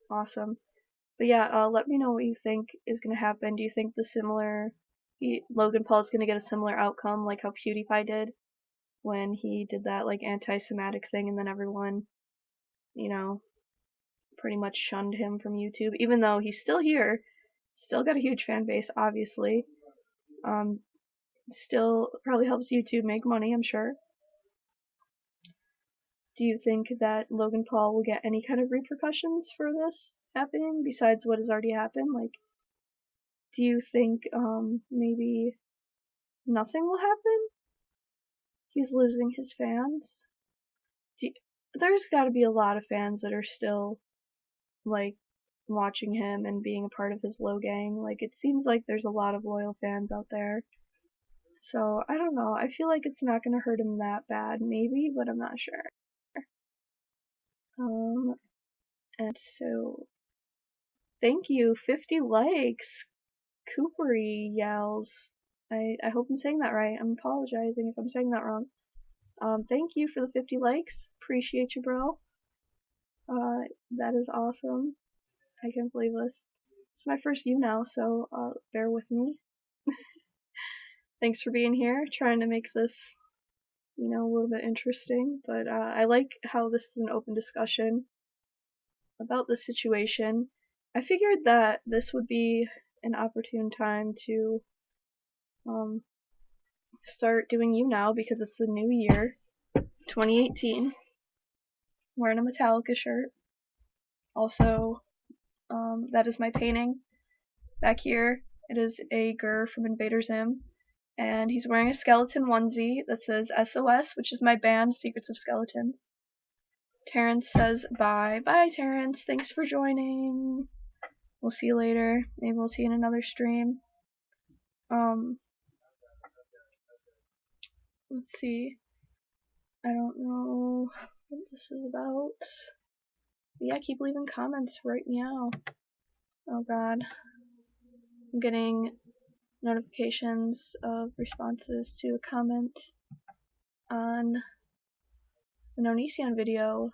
Awesome. But yeah, let me know what you think is gonna happen. Do you think Logan Paul is gonna get a similar outcome like how PewDiePie did when he did that like anti-Semitic thing and then everyone, you know, pretty much shunned him from YouTube, even though he's still here, still got a huge fan base, obviously. Still probably helps YouTube make money, I'm sure. Do you think that Logan Paul will get any kind of repercussions for this happening besides what has already happened? Like, do you think maybe nothing will happen? He's losing his fans. There's got to be a lot of fans that are still like watching him and being a part of his Low gang. Like, it seems like there's a lot of loyal fans out there. So I don't know. I feel like it's not gonna hurt him that bad, maybe, but I'm not sure. And so, thank you, 50 likes, Coopery Yowls. I hope I'm saying that right. I'm apologizing if I'm saying that wrong. Thank you for the 50 likes. Appreciate you, bro. That is awesome. I can't believe this. It's my first YouNow, so bear with me. Thanks for being here, trying to make this, a little bit interesting, but I like how this is an open discussion about the situation. I figured that this would be an opportune time to start doing YouNow because it's the new year, 2018. Wearing a Metallica shirt. Also, that is my painting. Back here, it is a Gur from Invader Zim, and he's wearing a skeleton onesie that says SOS, which is my band, Secrets of Skeletons. Terrence says bye. Bye, Terrence. Thanks for joining. We'll see you later. Maybe we'll see you in another stream. Let's see. I don't know what this is about. But yeah, keep leaving comments right now. Oh god. I'm getting notifications of responses to a comment on an Onision video.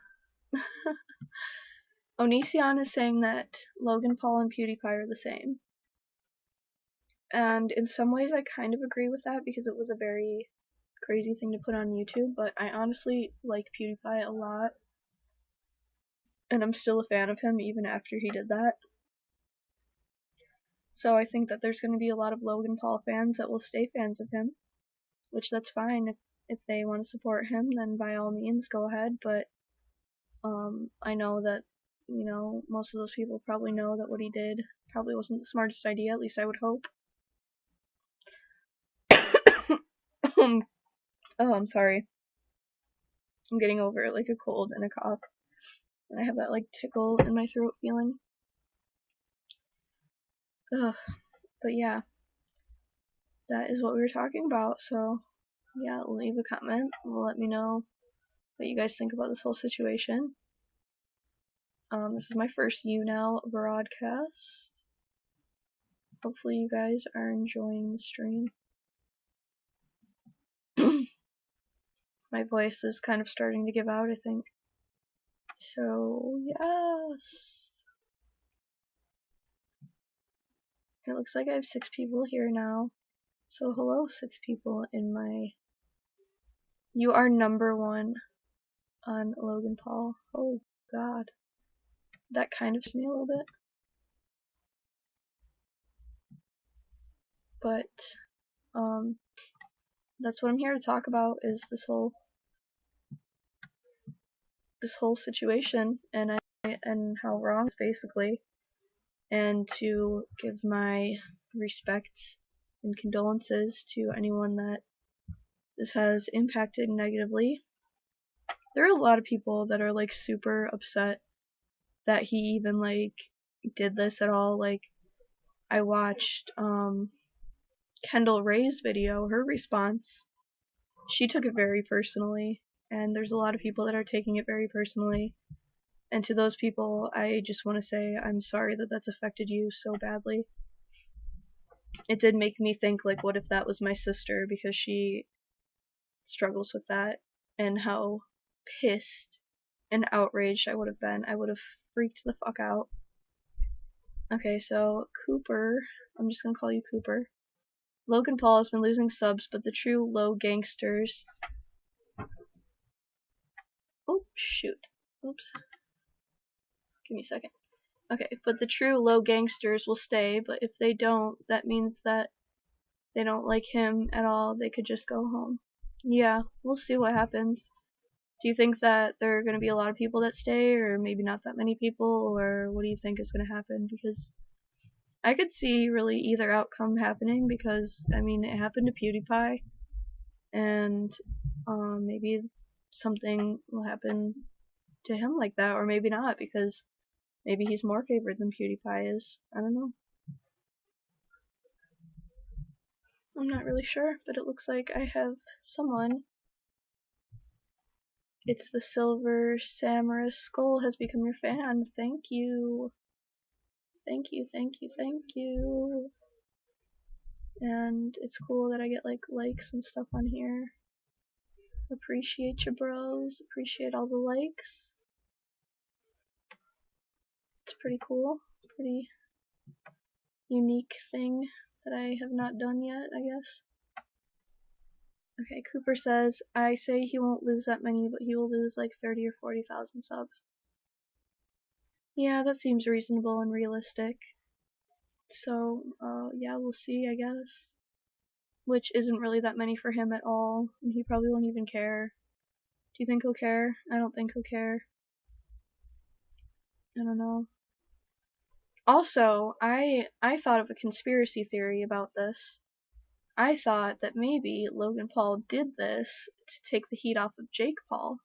Onision is saying that Logan Paul and PewDiePie are the same. And in some ways I kind of agree with that because it was a very crazy thing to put on YouTube, but I honestly like PewDiePie a lot. And I'm still a fan of him even after he did that. So I think that there's going to be a lot of Logan Paul fans that will stay fans of him, which that's fine. If they want to support him, then by all means go ahead, but I know that, most of those people probably know that what he did probably wasn't the smartest idea, at least I would hope. Oh, I'm sorry. I'm getting over like a cold and a cough. And I have that like tickle in my throat feeling. Ugh. But yeah, that is what we were talking about, so yeah, leave a comment, let me know what you guys think about this whole situation. This is my first YouNow broadcast. Hopefully you guys are enjoying the stream. My voice is kind of starting to give out, I think. So, yes. It looks like I have 6 people here now. So, hello, 6 people in my... You are #1 on Logan Paul. Oh, God. That kind of scares me a little bit. But, that's what I'm here to talk about, is this whole situation and how wrong it's basically, and to give my respect and condolences to anyone that this has impacted negatively. There are a lot of people that are like super upset that he even like did this at all. Like, I watched Kendall Ray's video, her response. She took it very personally, and there's a lot of people that are taking it very personally. And to those people, I just want to say I'm sorry that that's affected you so badly. It did make me think, like, what if that was my sister, because she struggles with that, and how pissed and outraged I would have been. I would have freaked the fuck out. Okay, so Cooper, I'm just gonna call you Cooper. Logan Paul has been losing subs, but the true low gangsters... Oh, shoot. Oops. Give me a second. Okay, but the true low gangsters will stay, but if they don't, that means that they don't like him at all. They could just go home. Yeah, we'll see what happens. Do you think that there are going to be a lot of people that stay, or maybe not that many people, or what do you think is going to happen? Because I could see really either outcome happening, because, I mean, it happened to PewDiePie, and maybe something will happen to him like that, or maybe not, because maybe he's more favored than PewDiePie is. I don't know. I'm not really sure, but it looks like I have someone It's the Silver Samurai Skull has become your fan. Thank you. Thank you, thank you, thank you. And it's cool that I get like likes and stuff on here. Appreciate you, bros. Appreciate all the likes. It's pretty cool. Pretty unique thing that I have not done yet, I guess. Okay, Cooper says, I say he won't lose that many, but he will lose like 30 or 40,000 subs. Yeah, that seems reasonable and realistic. So, yeah, we'll see, I guess. Which isn't really that many for him at all, and he probably won't even care. Do you think he'll care? I don't think he'll care. I don't know. Also, I thought of a conspiracy theory about this. I thought that maybe Logan Paul did this to take the heat off of Jake Paul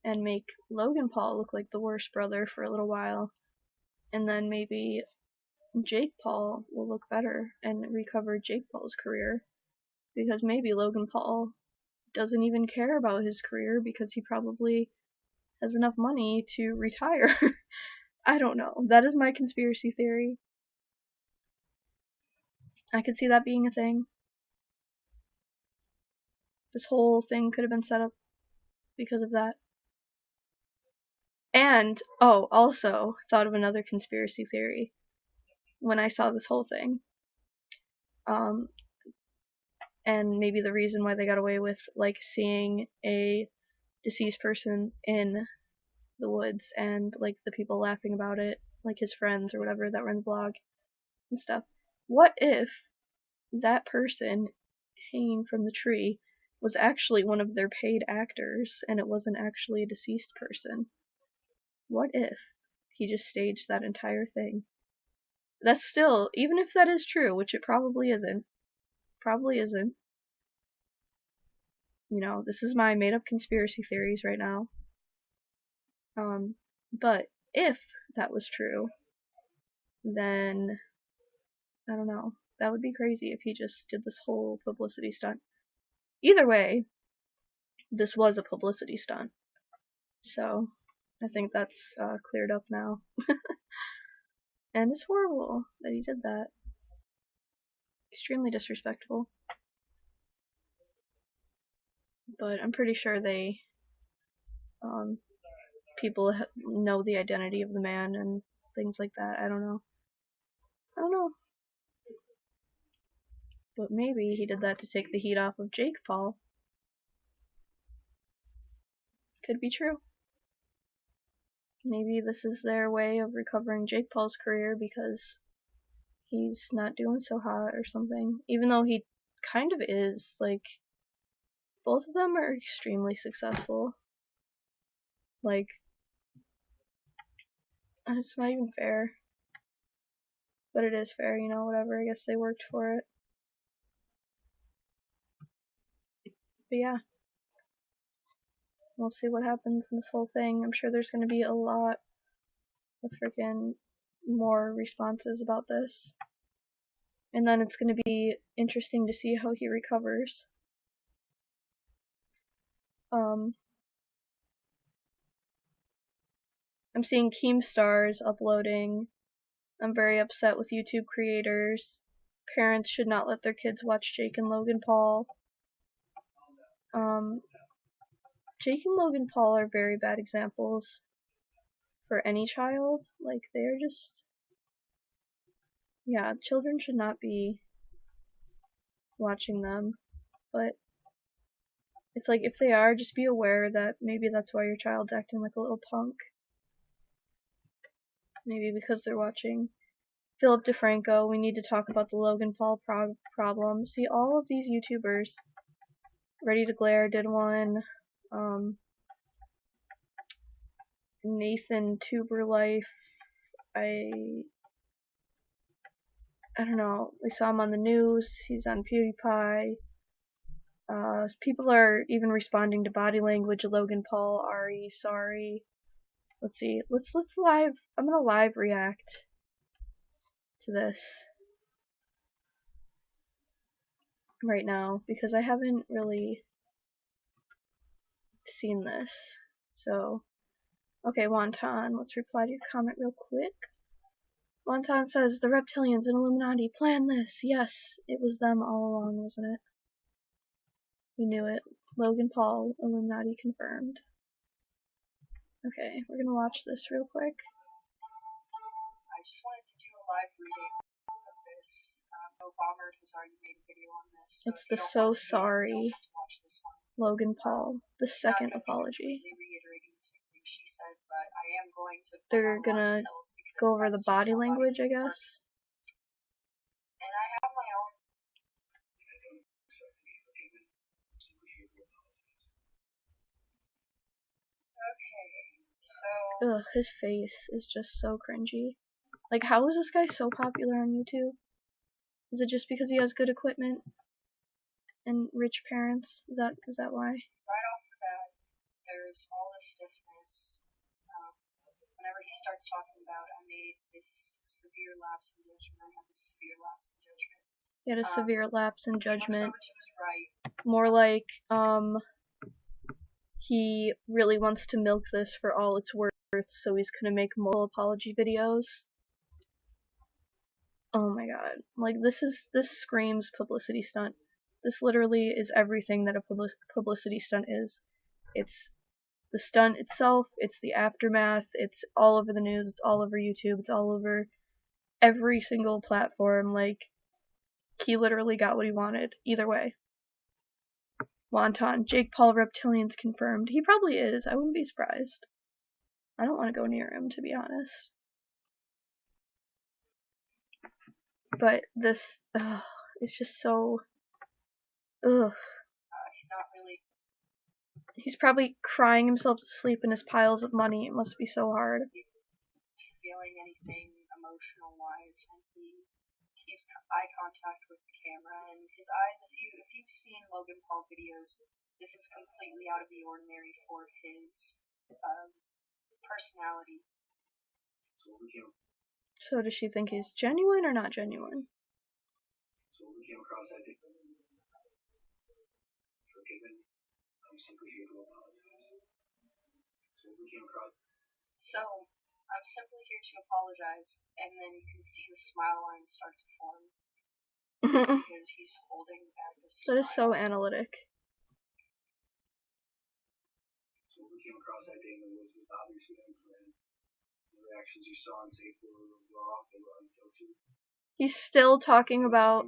and make Logan Paul look like the worst brother for a little while, and then maybe Jake Paul will look better and recover Jake Paul's career, because maybe Logan Paul doesn't even care about his career because he probably has enough money to retire. I don't know. That is my conspiracy theory. I could see that being a thing. This whole thing could have been set up because of that. And, oh, also thought of another conspiracy theory when I saw this whole thing. And maybe the reason why they got away with, like, seeing a deceased person in the woods and, like, the people laughing about it, like his friends or whatever that were in the blog and stuff. What if that person hanging from the tree was actually one of their paid actors and it wasn't actually a deceased person? What if he just staged that entire thing? That's still, even if that is true, which it probably isn't, you know, this is my made up conspiracy theories right now. But if that was true, then I don't know. That would be crazy if he just did this whole publicity stunt. Either way, this was a publicity stunt. So, I think that's cleared up now. And it's horrible that he did that. Extremely disrespectful. But I'm pretty sure they, people know the identity of the man and things like that. I don't know. But maybe he did that to take the heat off of Jake Paul. Could be true. Maybe this is their way of recovering Jake Paul's career because he's not doing so hot or something. Even though he kind of is. Like, both of them are extremely successful. Like, it's not even fair. But it is fair, you know, whatever. I guess they worked for it. But yeah. We'll see what happens in this whole thing. I'm sure there's going to be a lot of freaking more responses about this. And then it's going to be interesting to see how he recovers. I'm seeing Keemstars uploading. I'm very upset with YouTube creators. Parents should not let their kids watch Jake and Logan Paul. Jake and Logan Paul are very bad examples for any child. Like, they're just, yeah, children should not be watching them. But it's like, if they are, just be aware that maybe that's why your child's acting like a little punk. Maybe because they're watching Philip DeFranco. We need to talk about the Logan Paul problem. See, all of these YouTubers, Ready to Glare did one, Nathan Tuberlife, I don't know, we saw him on the news, he's on PewDiePie. People are even responding to body language, Logan Paul, Ari, sorry. Let's see, let's live, I'm gonna live react to this right now, because I haven't really seen this. So, okay, Wonton, let's reply to your comment real quick. Wonton says, the reptilians and Illuminati planned this. Yes, it was them all along, wasn't it? We knew it. Logan Paul, Illuminati confirmed. Okay, we're gonna watch this real quick. I just wanted to do a live reading of this. Mo Bombers has already made a video on this. So it's the So Sorry Logan Paul, the second apology. They're gonna go over the body language, I guess. And I have my own. Okay, so. Ugh, his face is just so cringy. Like, how is this guy so popular on YouTube? Is it just because he has good equipment and rich parents? Is that why? Right off the bat, there's all this stiffness. Whenever he starts talking about, I made this severe lapse in judgment. I had this severe lapse in judgment. He had a severe lapse in judgment. Right. More like, he really wants to milk this for all it's worth, so he's gonna make multiple apology videos. Oh my god. Like, this screams publicity stunt. This literally is everything that a publicity stunt is. It's the stunt itself, it's the aftermath, it's all over the news, it's all over YouTube, it's all over every single platform. Like, he literally got what he wanted, either way. Wonton, Jake Paul reptilians confirmed. He probably is, I wouldn't be surprised. I don't want to go near him, to be honest. But this, it's just so, ugh. He's not really. He's probably crying himself to sleep in his piles of money. It must be so hard. Feeling anything emotional-wise, and he keeps eye contact with the camera, and his eyes. If you've seen Logan Paul videos, this is completely out of the ordinary for his personality. So does she think he's genuine or not genuine? So we came across that day. Forgiven. I'm simply here to apologize. So we came across. So I'm simply here to apologize, and then you can see the smile lines start to form because he's holding back the smile. That is so analytic. So we came across that day in the woods was obviously unplanned. The reactions you saw on tape were raw, they were unfiltered. He's still talking about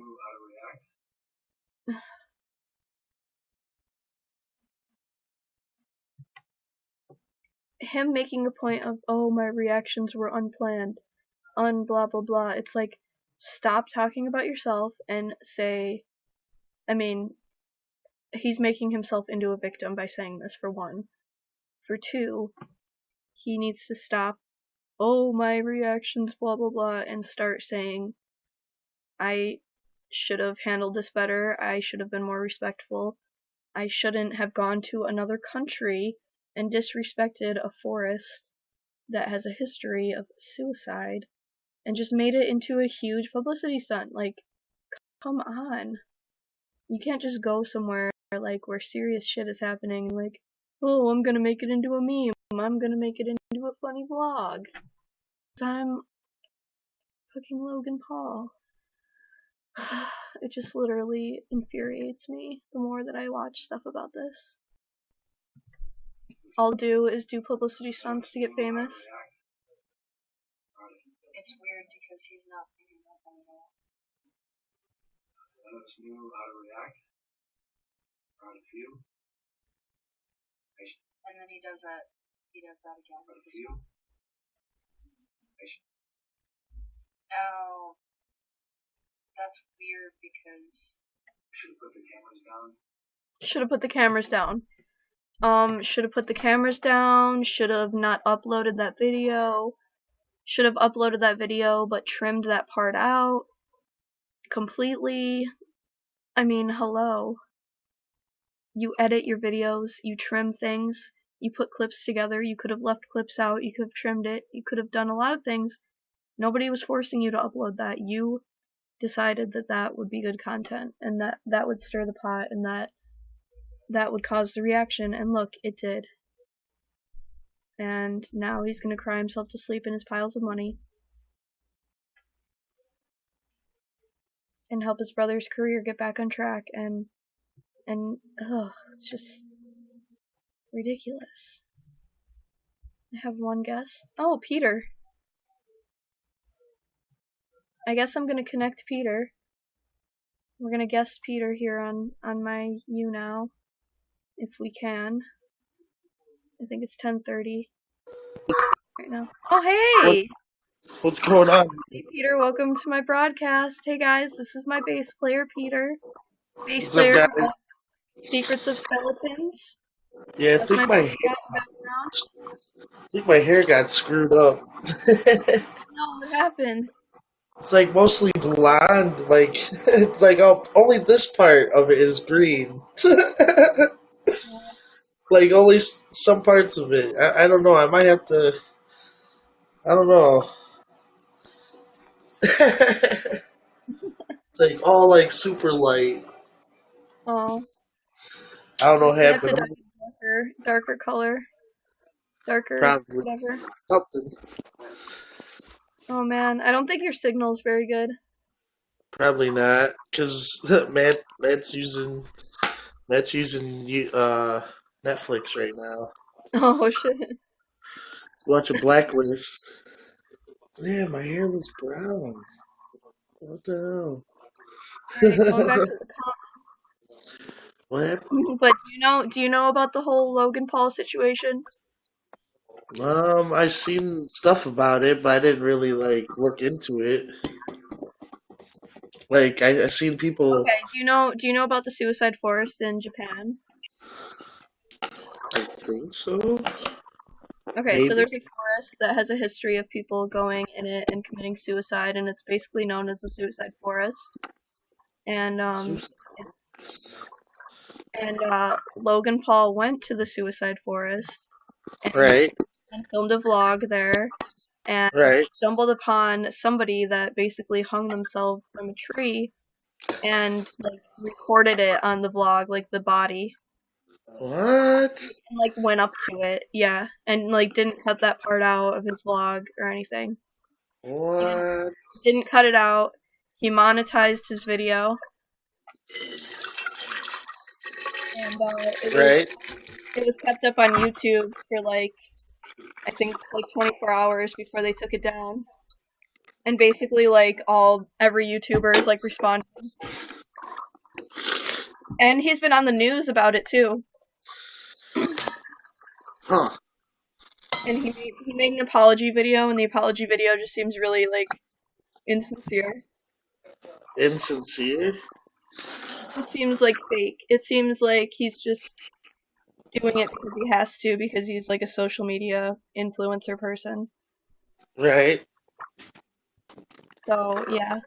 him making a point of, oh, my reactions were unplanned, blah blah blah. It's like, stop talking about yourself and say, I mean, he's making himself into a victim by saying this, for one. For two, he needs to stop, oh, my reactions, blah blah blah, and start saying, I should have handled this better, I should have been more respectful, I shouldn't have gone to another country and disrespected a forest that has a history of suicide and just made it into a huge publicity stunt. Like, come on. You can't just go somewhere like where serious shit is happening, like, oh, I'm gonna make it into a meme, I'm gonna make it into a funny vlog. I'm fucking Logan Paul. It just literally infuriates me the more that I watch stuff about this. All I'll do is do publicity stunts to get famous. It's weird because he's not thinking about that at all. None of us knew how to react, how to feel. And then he does that again. How to feel. Now, that's weird because. Should have put the cameras down. Should have put the cameras down. Should have put the cameras down, should have not uploaded that video, should have uploaded that video but trimmed that part out completely. I mean, hello. You edit your videos, you trim things, you put clips together, you could have left clips out, you could have trimmed it, you could have done a lot of things. Nobody was forcing you to upload that. You decided that that would be good content and that would stir the pot and that that would cause the reaction, and look, it did. And now he's gonna cry himself to sleep in his piles of money and help his brother's career get back on track, and it's just ridiculous. I have one guest. Oh, Peter. I guess I'm gonna connect Peter. We're gonna guest Peter here on my YouNow, if we can. I think it's 10:30 right now. Oh, What hey! what's going on? Hey, Peter, welcome to my broadcast. Hey, guys, this is my bass player, Peter. Bass What's up, player guys? from Secrets of Skeletons. Yeah, That's my background. I think my hair got screwed up. It's No, what happened? like mostly blonde. Like it's like only this part of it is green. Like only some parts of it. I don't know. I might have to. I don't know. It's like all like super light. Oh, I don't know you what might have to happened. dye it darker color, darker, Probably whatever. something. Oh man, I don't think your signal's very good. Probably not, cause Matt's using Netflix right now. Oh shit. Watching Blacklist. Yeah, my hair looks brown. What the Alright, going back hell? to the What happened? but do you know about the whole Logan Paul situation? I seen stuff about it, but I didn't really like look into it. Like I seen people. Okay, do you know about the suicide forest in Japan? I think so. Okay, so Maybe. there's a forest that has a history of people going in it and committing suicide, and it's basically known as the suicide forest. And it's Logan Paul went to the suicide forest and Right. filmed a vlog there, and Right. stumbled upon somebody that basically hung themselves from a tree and like recorded it on the vlog, like the body, What? and like went up to it, yeah, and like didn't cut that part out of his vlog or anything. He didn't What? didn't cut it out. He monetized his video, and Right. it was kept up on YouTube for like I think like 24 hours before they took it down. And basically like every YouTuber is like responding. And he's been on the news about it too. Huh. And he made an apology video, and the apology video just seems really like insincere. Insincere. It seems like fake. It seems like he's just doing it because he has to, because he's like a social media influencer person. Right. So yeah.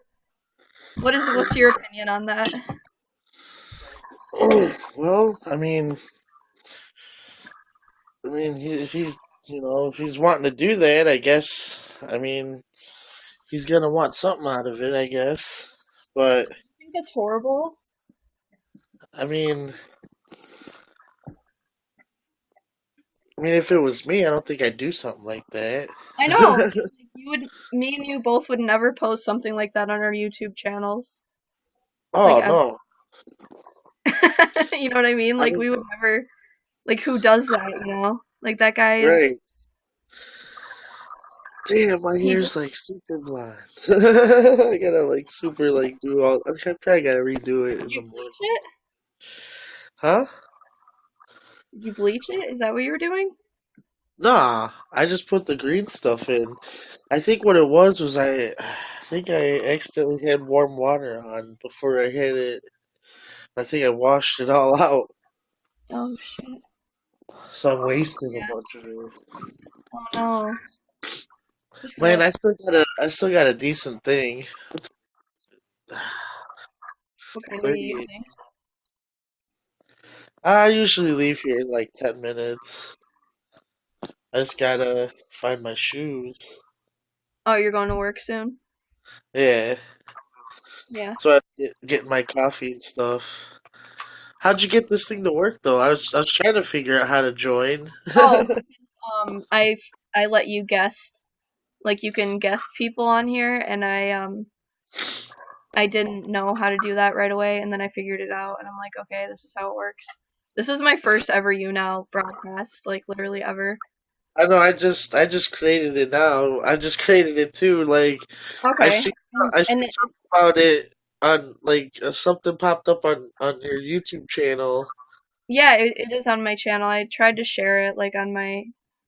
What's your opinion on that? Well, if he's wanting to do that, I guess. He's gonna want something out of it, I guess. But I think that's horrible. I mean, if it was me, I don't think I'd do something like that. I know, because like me and you both would never post something like that on our YouTube channels, like Oh ever. no, You know what I mean? I Like don't. we would never, like who does that? You know, like that guy is. Right? Damn, my He hair's just like super blonde. I gotta like super like do all. I probably gotta redo it did in you the morning. bleach it? Huh? Did you bleach it? Is that what you were doing? Nah, I just put the green stuff in. I think what it was I think I accidentally had warm water on before I had it. I think I washed it all out, Oh shit! so I'm wasting a Yeah. bunch of it. Oh no. Just Man, gotta. I still got a decent thing. What kind are you 38. using? I usually leave here in like 10 minutes. I just gotta find my shoes. Oh, you're going to work soon? Yeah, Yeah. so I get my coffee and stuff. How'd you get this thing to work though? I was trying to figure out how to join. Oh, I let you guest, like you can guest people on here, and I didn't know how to do that right away, and then I figured it out, and I'm like, okay, this is how it works. This is my first ever YouNow broadcast, like literally ever. I know. I just created it now. I just created it too. Like I Okay, see I and seen something about it on like something popped up on your YouTube channel, yeah, it is on my channel. I tried to share it like on my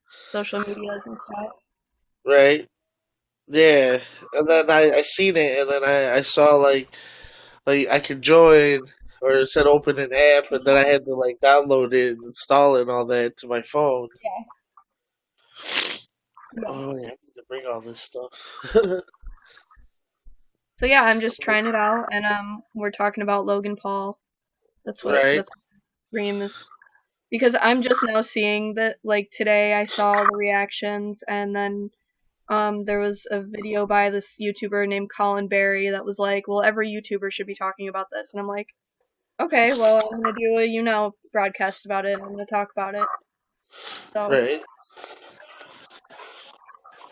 social medias and stuff. right? Yeah. And then I seen it, and then I saw like I could join, or it said open an app, and then I had to like download it and install it and all that to my phone. Yeah. Yeah. Oh yeah, I need to bring all this stuff. So yeah, I'm just trying it out, and we're talking about Logan Paul. Right. That's dream is, because I'm just now seeing that, like today I saw the reactions, and then there was a video by this YouTuber named Colin Berry that was like, well, every YouTuber should be talking about this, and I'm like, okay, well, I'm gonna do a broadcast about it. I'm gonna talk about it. So Right.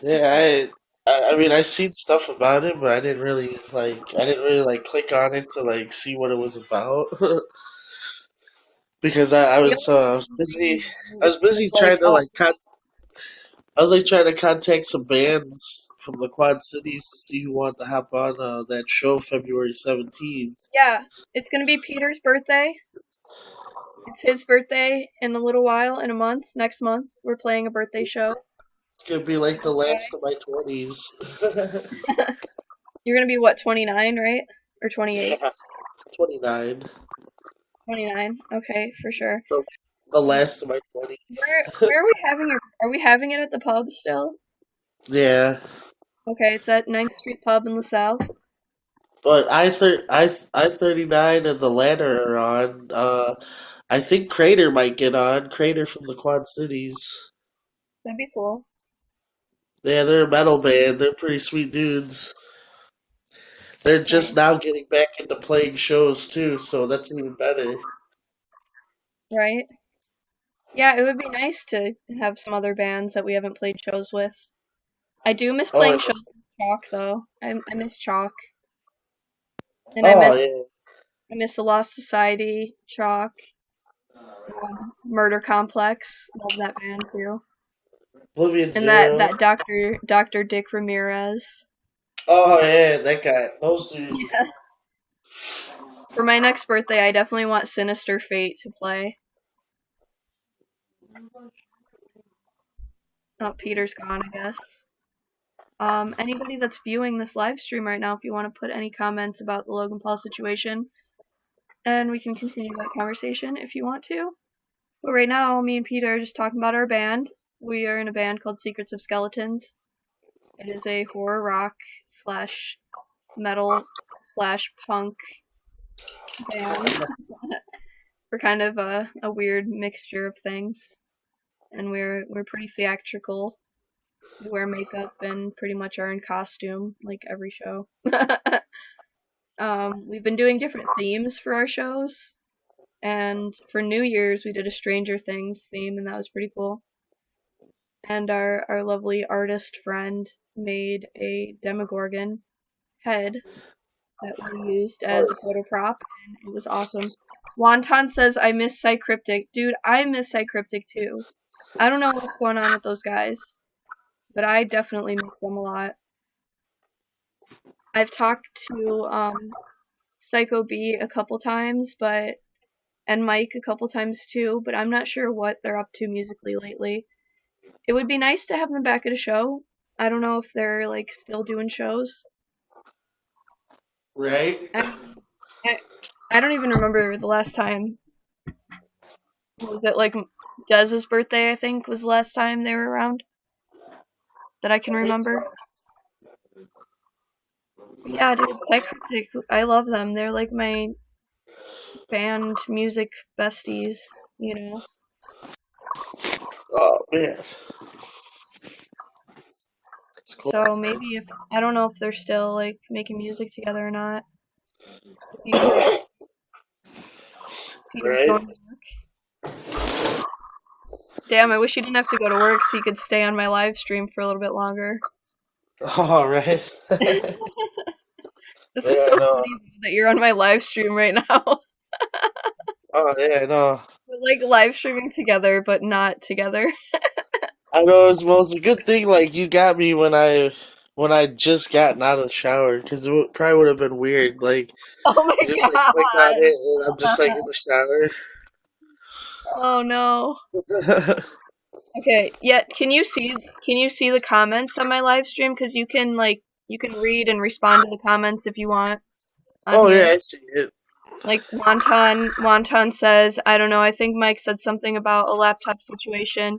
Yeah, I mean I seen stuff about it, but I didn't really click on it to like see what it was about because the only I was busy. thing I was was busy like, trying to I was like trying to contact some bands from the Quad Cities to see who wanted to hop on that show February 17th. yeah, it's gonna be Peter's birthday. It's his birthday in a little while, in a month, next month. We're playing a birthday show. It's gonna be like the last Okay. of my 20s. You're gonna be what, 29, right? Or 28? Yeah, 29. 29. Okay, for sure. The Um, last of my 20s. where are we having it? Are we having it at the pub still? Yeah. Okay, it's at Ninth Street Pub in LaSalle. But I 39 and the ladder are on. I think Crater might get on. Crater from the Quad Cities. That'd be cool, Yeah, they're a metal band. They're pretty sweet dudes. They're just right? now getting back into playing shows too, so that's even better. Right? Yeah, it would be nice to have some other bands that we haven't played shows with. I do miss Oh, playing shows with Chalk though. I miss Chalk, and oh yeah, I miss the Lost Society, Chalk, Murder Complex. Love that band too. Oblivion And Zero. that Doctor Dick Ramirez. Oh yeah, that guy. Those dudes. Yeah. For my next birthday, I definitely want Sinister Fate to play. Oh, Peter's gone, I guess. Anybody that's viewing this live stream right now, if you want to put any comments about the Logan Paul situation, and we can continue that conversation if you want to. But right now, me and Peter are just talking about our band. We are in a band called Secrets of Skeletons. It is a horror rock slash metal slash punk band. We're kind of a weird mixture of things, and we're pretty theatrical. We wear makeup and pretty much are in costume like every show. We've been doing different themes for our shows, and for New Year's we did a Stranger Things theme, and that was pretty cool. And our lovely artist friend made a Demogorgon head that we used Oh, as a photo prop, and it was awesome. Wonton says, I miss Psycryptic. Dude, I miss Psycryptic too. I don't know what's going on with those guys, but I definitely miss them a lot. I've talked to Psycho B a couple times, and Mike a couple times too, but I'm not sure what they're up to musically lately. It would be nice to have them back at a show. I don't know if they're like still doing shows. right. I I, I don't even remember the last time. Was it like Dez's birthday? I think was the last time they were around that I can I think so. remember. But yeah, dude, Psychotic, I love them. They're like my band music besties, you know. Oh man, it's cool. So maybe if I don't know if they're still like making music together or not. It'd be great Peter's Right? going to work. Damn, I wish he didn't have to go to work so he could stay on my live stream for a little bit longer. All right. This is Yeah, so I know. funny that you're on my live stream right now. Oh, yeah, I know. We're like live streaming together, but not together. I know. Well, it's a good thing. Like you got me when I just gotten out of the shower, because probably would have been weird. Like Oh my you just like click on it, and I'm just like god. in the Oh no. shower. Okay, yeah, can you see the comments on my live stream? Cause you can read and respond to the comments if you want on Oh yeah, here. I see it. Like Wonton says, I don't know, I think Mike said something about a laptop situation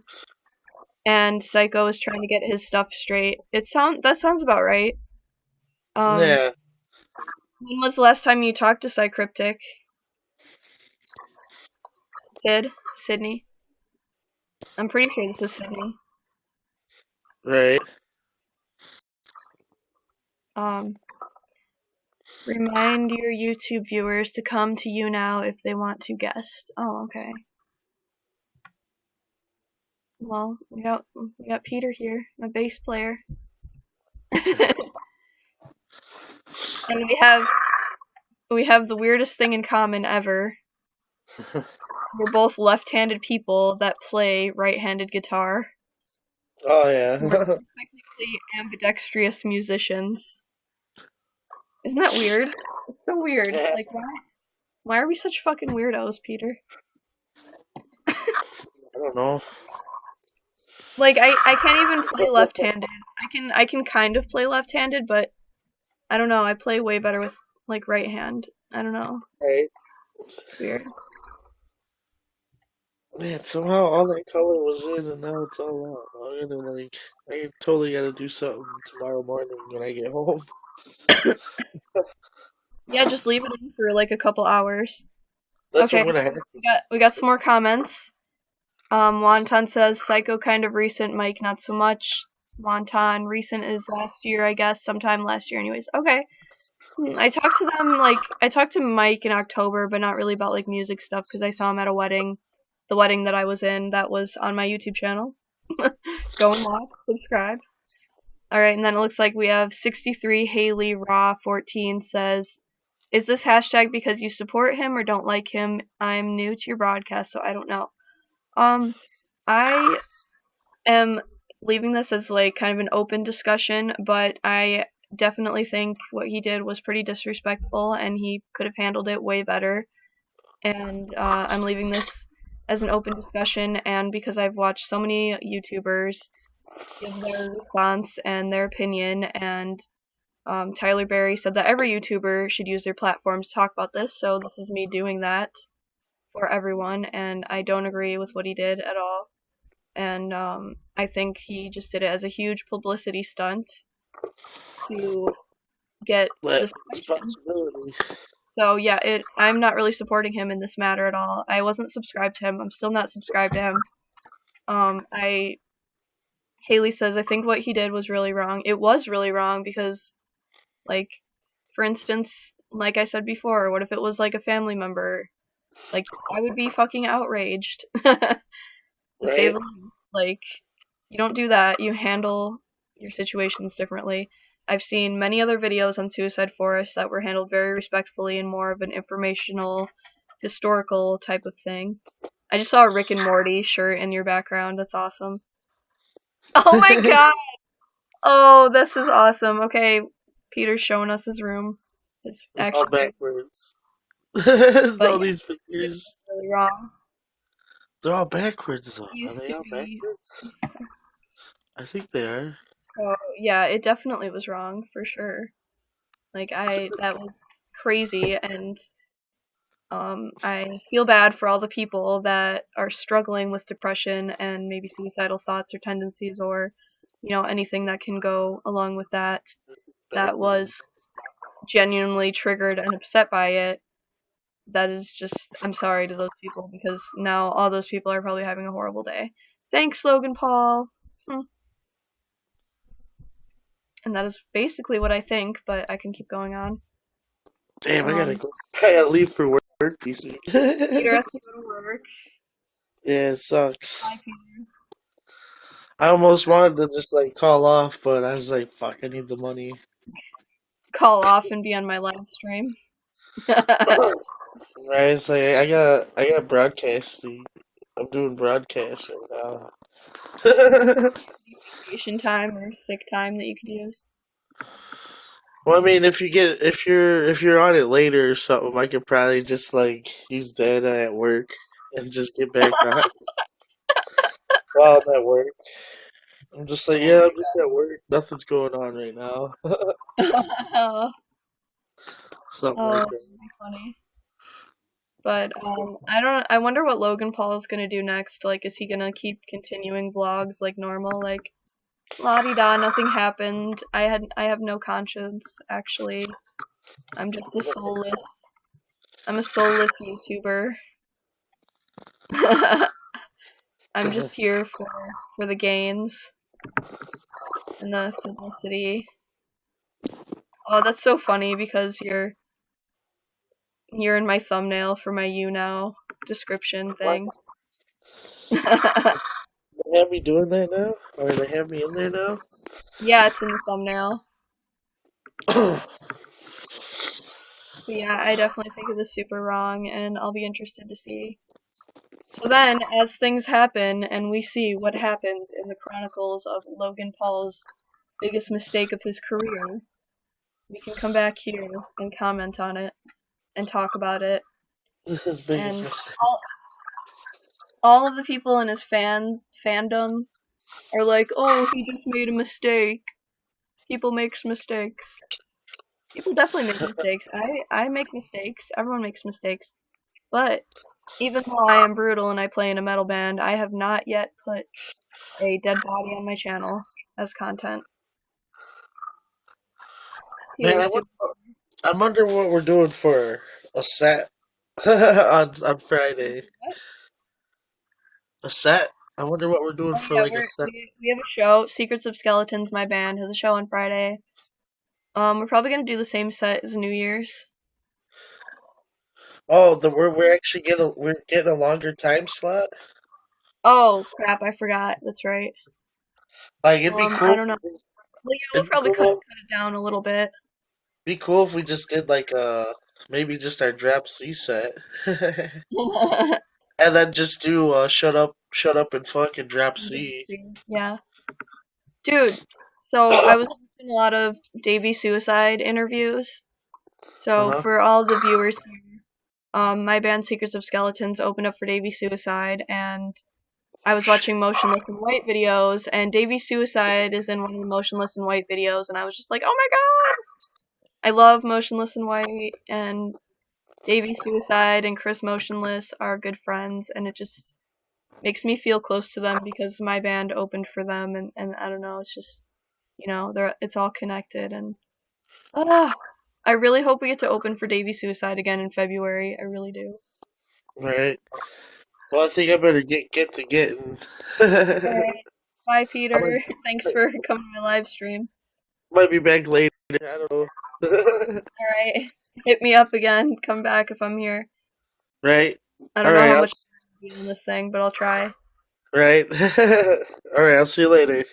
and Psycho is trying to get his stuff straight. That sounds about right. Um Yeah, when was the last time you talked to Psycryptic? Sydney? I'm pretty sure this is Sydney. right. Um Remind your YouTube viewers to come to YouNow if they want to guest. Oh, okay. Well, we got Peter here, my bass player. And we have the weirdest thing in common ever. We're both left-handed people that play right-handed guitar. Oh We're yeah. technically ambidextrous musicians. Isn't that weird? It's so weird. Yeah, Like why are we such fucking weirdos, Peter? I don't know. Like I can't even play left-handed. I can kind of play left-handed, but I don't know, I play way better with like right hand. I don't know. Hey, It's weird. man, somehow all that color was in, and now it's all out. I totally gotta do something tomorrow morning when I get home. Yeah, just leave it in for like a couple hours. That's what Okay, I'm gonna have to. we got some more comments. Wonton says Psycho kind of recent, Mike not so much. Wonton recent is last year, I guess, sometime last year anyways. Okay. I talked to Mike in October, but not really about like music stuff because I saw him at a wedding. The wedding that I was in that was on my YouTube channel. Go and watch, subscribe. Alright, and then it looks like we have 63 Haley Raw 14 says, is this hashtag because you support him or don't like him? I'm new to your broadcast, so I don't know. I am leaving this as like kind of an open discussion, but I definitely think what he did was pretty disrespectful and he could have handled it way better. And I'm leaving this as an open discussion, and because I've watched so many YouTubers give their response and their opinion, and Tyler Berry said that every YouTuber should use their platform to talk about this, so this is me doing that for everyone, and I don't agree with what he did at all. And I think he just did it as a huge publicity stunt to get Let this attention. responsibility. So yeah, I'm not really supporting him in this matter at all. I wasn't subscribed to him. I'm still not subscribed to him. I Haley says I think what he did was really wrong. It was really wrong because, like, for instance, like I said before, what if it was like a family member? Like, I would be fucking outraged. To say Right? the least. Like, you don't do that. You handle your situations differently. I've seen many other videos on Suicide Forest that were handled very respectfully and more of an informational, historical type of thing. I just saw a Rick and Morty shirt in your background. That's awesome. Oh my god! Oh, this is awesome. Okay, Peter's showing us his room. His It's all actual room. backwards. It's But all yeah, these it was figures. really wrong. They're all backwards though. It Are used they to all be. backwards? I think they are. So yeah, it definitely was wrong for sure. Like that was crazy, and I feel bad for all the people that are struggling with depression and maybe suicidal thoughts or tendencies, or anything that can go along with that. That Backwards. was genuinely triggered and upset by it. That is just, I'm sorry to those people because now all those people are probably having a horrible day. Thanks, Logan Paul. And that is basically what I think, but I can keep going on. Damn, I gotta Um, go. I gotta leave for work. work this week. Peter has to go to work. Yeah, it sucks. Bye, Peter. I almost wanted to just like call off, but I was like, fuck, I need the money. Call off and be on my live stream. Right? It's like I got broadcasting. I'm doing broadcast right now. Vacation time or sick time that you could use. Well, I mean, if you're on it later or something, I could probably just like use data at work and just get back on while I'm at work. I'm just like, Oh yeah, my I'm just at work. Nothing's going on right now. god. Something Oh, like that'd that. be funny. But I wonder what Logan Paul is gonna do next. Like, is he gonna keep continuing vlogs like normal? Like, la di da, nothing happened. I have no conscience, actually. I'm just a soulless. I'm a soulless YouTuber. I'm just here for the gains and the publicity. Oh, that's so funny because you're in my thumbnail for my YouNow description What? thing. They have me doing that now? Or they have me in there now? Yeah, it's in the thumbnail. But yeah, I definitely think it was super wrong, and I'll be interested to see. So then, as things happen, and we see what happens in the chronicles of Logan Paul's biggest mistake of his career, we can come back here and comment on it and talk about it. His biggest And mistake. all of the people in his fandom are like, "Oh, he just made a mistake." People makes mistakes. People definitely make mistakes. I make mistakes. Everyone makes mistakes. But even though I am brutal and I play in a metal band, I have not yet put a dead body on my channel as content. Man, Peter's doing I wonder what we're doing for a set on Friday. what? A set? I wonder what we're doing Oh for yeah, like a set. we have a show. Secrets of Skeletons, my band, has a show on Friday. We're probably gonna do the same set as New Year's. Oh, we're actually getting a longer time slot. Oh crap, I forgot. That's right. Like it'd be cool. I don't know. Well, yeah, we'll It'd be probably cut cool. it down a little bit. Be cool if we just did like maybe just our drop C set, and then just do shut up and fucking drop C. Yeah. Dude, so I was watching a lot of Davey Suicide interviews. So Uh huh. for all the viewers here, my band Secrets of Skeletons opened up for Davey Suicide, and I was watching Motionless in White videos, and Davey Suicide is in one of the Motionless in White videos, and I was just like, oh my god! I love Motionless in White, and Davey Suicide and Chris Motionless are good friends, and it just makes me feel close to them because my band opened for them, and I don't know, it's just, it's all connected, and ah, I really hope we get to open for Davey Suicide again in February. I really do. Right. Well, I think I better get to getting. Alright. Bye, I Peter. Thanks for coming to my live stream. might be back later. I don't know. Alright. Hit me up again. Come back if I'm here. Right. I All don't know right. how much I'm on this thing, but I'll try. Right. All right. I'll see you later.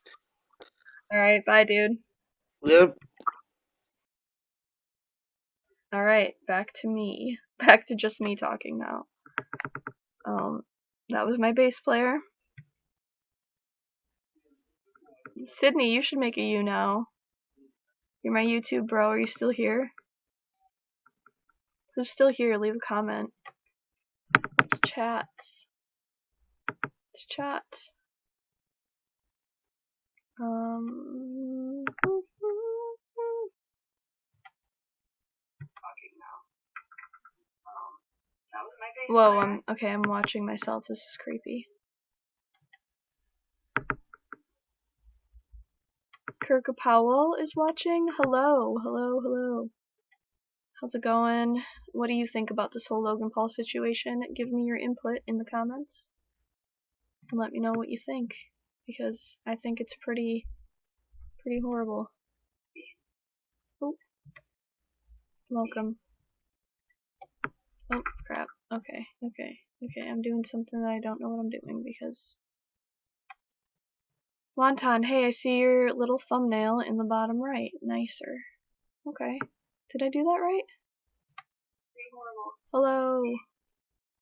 Alright, bye, dude. Yep. Alright, back to me. Back to just me talking now. That was my bass player. Sydney, you should make a YouNow. You're my YouTube bro. Are you still here? Who's still here? Leave a comment. Let's chat. Let's chat. Talking now. That was my bass Whoa, player. I'm watching myself. This is creepy. Kirka Powell is watching. Hello, hello, hello. How's it going? What do you think about this whole Logan Paul situation? Give me your input in the comments. And let me know what you think. Because I think it's pretty horrible. Oh, welcome. Oh, crap. Okay. I'm doing something that I don't know what I'm doing because... Wonton, hey, I see your little thumbnail in the bottom right. Nicer. Okay. Did I do that right? Pretty horrible. Hello.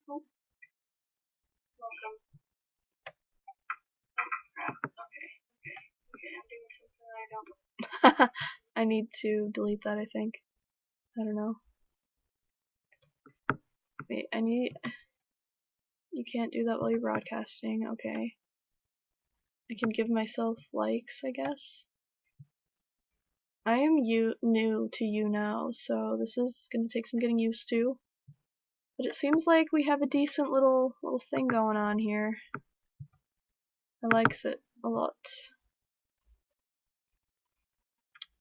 Oh. Welcome. Okay, I'm doing something that I don't. I need to delete that, I think. I don't know. Wait, you can't do that while you're broadcasting. Okay. I can give myself likes, I guess. I am new to YouNow, so this is gonna take some getting used to. But it seems like we have a decent little thing going on here. I likes it a lot.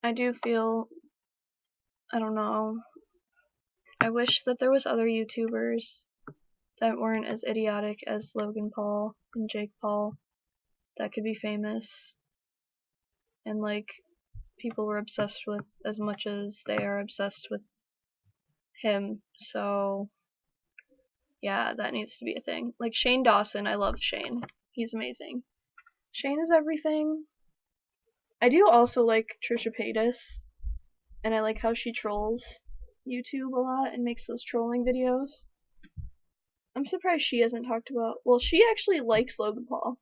I do feel, I don't know, I wish that there was other YouTubers that weren't as idiotic as Logan Paul and Jake Paul that could be famous and like people were obsessed with as much as they are obsessed with him. So yeah, that needs to be a thing. Like Shane Dawson, I love Shane. He's amazing. Shane is everything. I do also like Trisha Paytas, and I like how she trolls YouTube a lot and makes those trolling videos. I'm surprised she hasn't talked about... Well, she actually likes Logan Paul,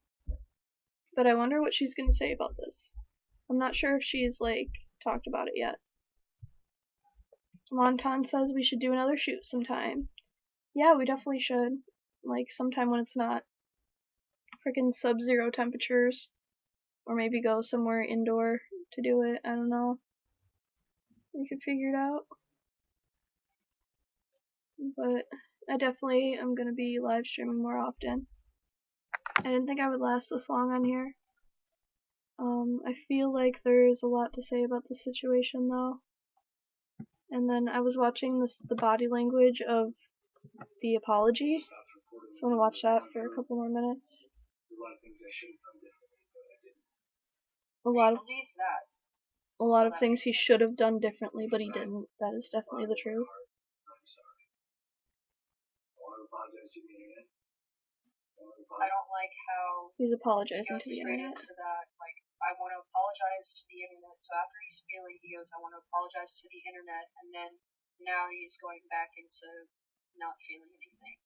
but I wonder what she's gonna say about this. I'm not sure if she's, like, talked about it yet. Wonton says we should do another shoot sometime. Yeah, we definitely should. Like, sometime when it's not freaking sub-zero temperatures. Or maybe go somewhere indoor to do it. I don't know. We could figure it out. But I definitely am gonna be live streaming more often. I didn't think I would last this long on here. I feel like there is a lot to say about the situation though. And then I was watching the body language of the apology. So I'm gonna watch that for a couple more minutes. A lot of things he should have done differently, but he didn't. That is definitely the truth. I don't like how he's apologizing to the straight internet. into that. Like, I want to apologize to the internet. So after he's feeling, he goes, I want to apologize to the internet, and then now he's going back into not feeling anything.